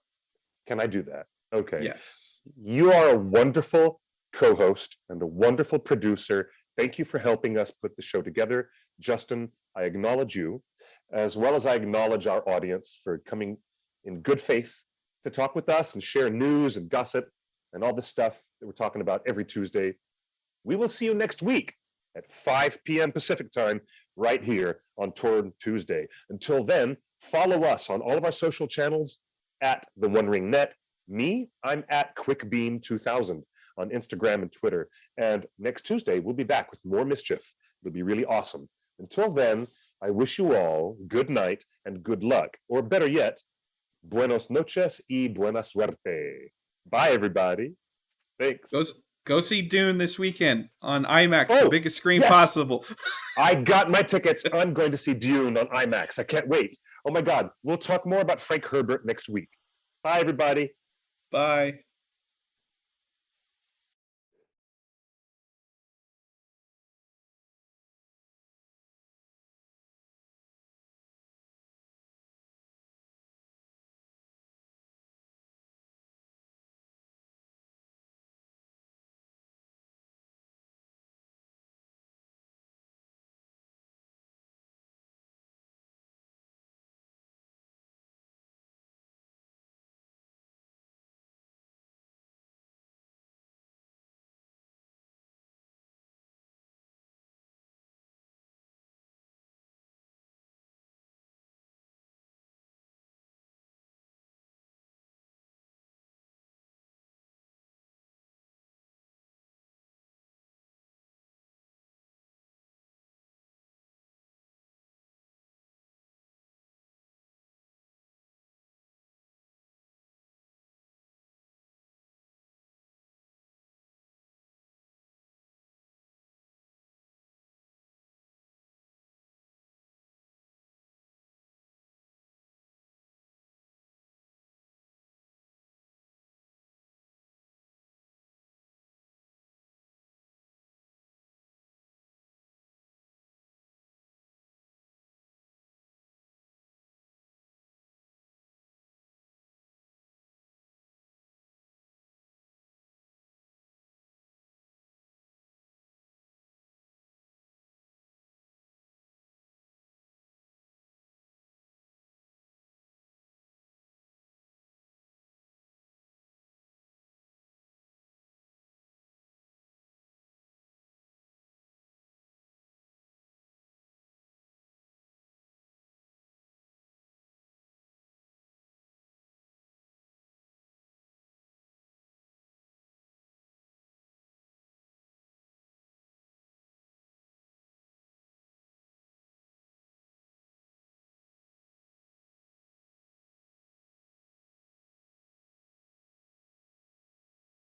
Speaker 3: Can I do that? Okay.
Speaker 2: Yes.
Speaker 3: You are a wonderful co-host and a wonderful producer. Thank you for helping us put the show together. Justin, I acknowledge you, as well as I acknowledge our audience for coming in good faith to talk with us and share news and gossip and all the stuff that we're talking about every Tuesday. We will see you next week at 5 p.m. Pacific time right here on Torn Tuesday. Until then, follow us on all of our social channels at The One Ring Net. Me, I'm at QuickBeam2000 on Instagram and Twitter. And next Tuesday, we'll be back with more mischief. It'll be really awesome. Until then, I wish you all good night and good luck. Or better yet, buenos noches y buena suerte. Bye, everybody. Thanks.
Speaker 2: Go see Dune this weekend on IMAX, the biggest screen
Speaker 3: yes.
Speaker 2: possible.
Speaker 3: I got my tickets. I'm going to see Dune on IMAX. I can't wait. Oh my God. We'll talk more about Frank Herbert next week. Bye, everybody.
Speaker 2: Bye.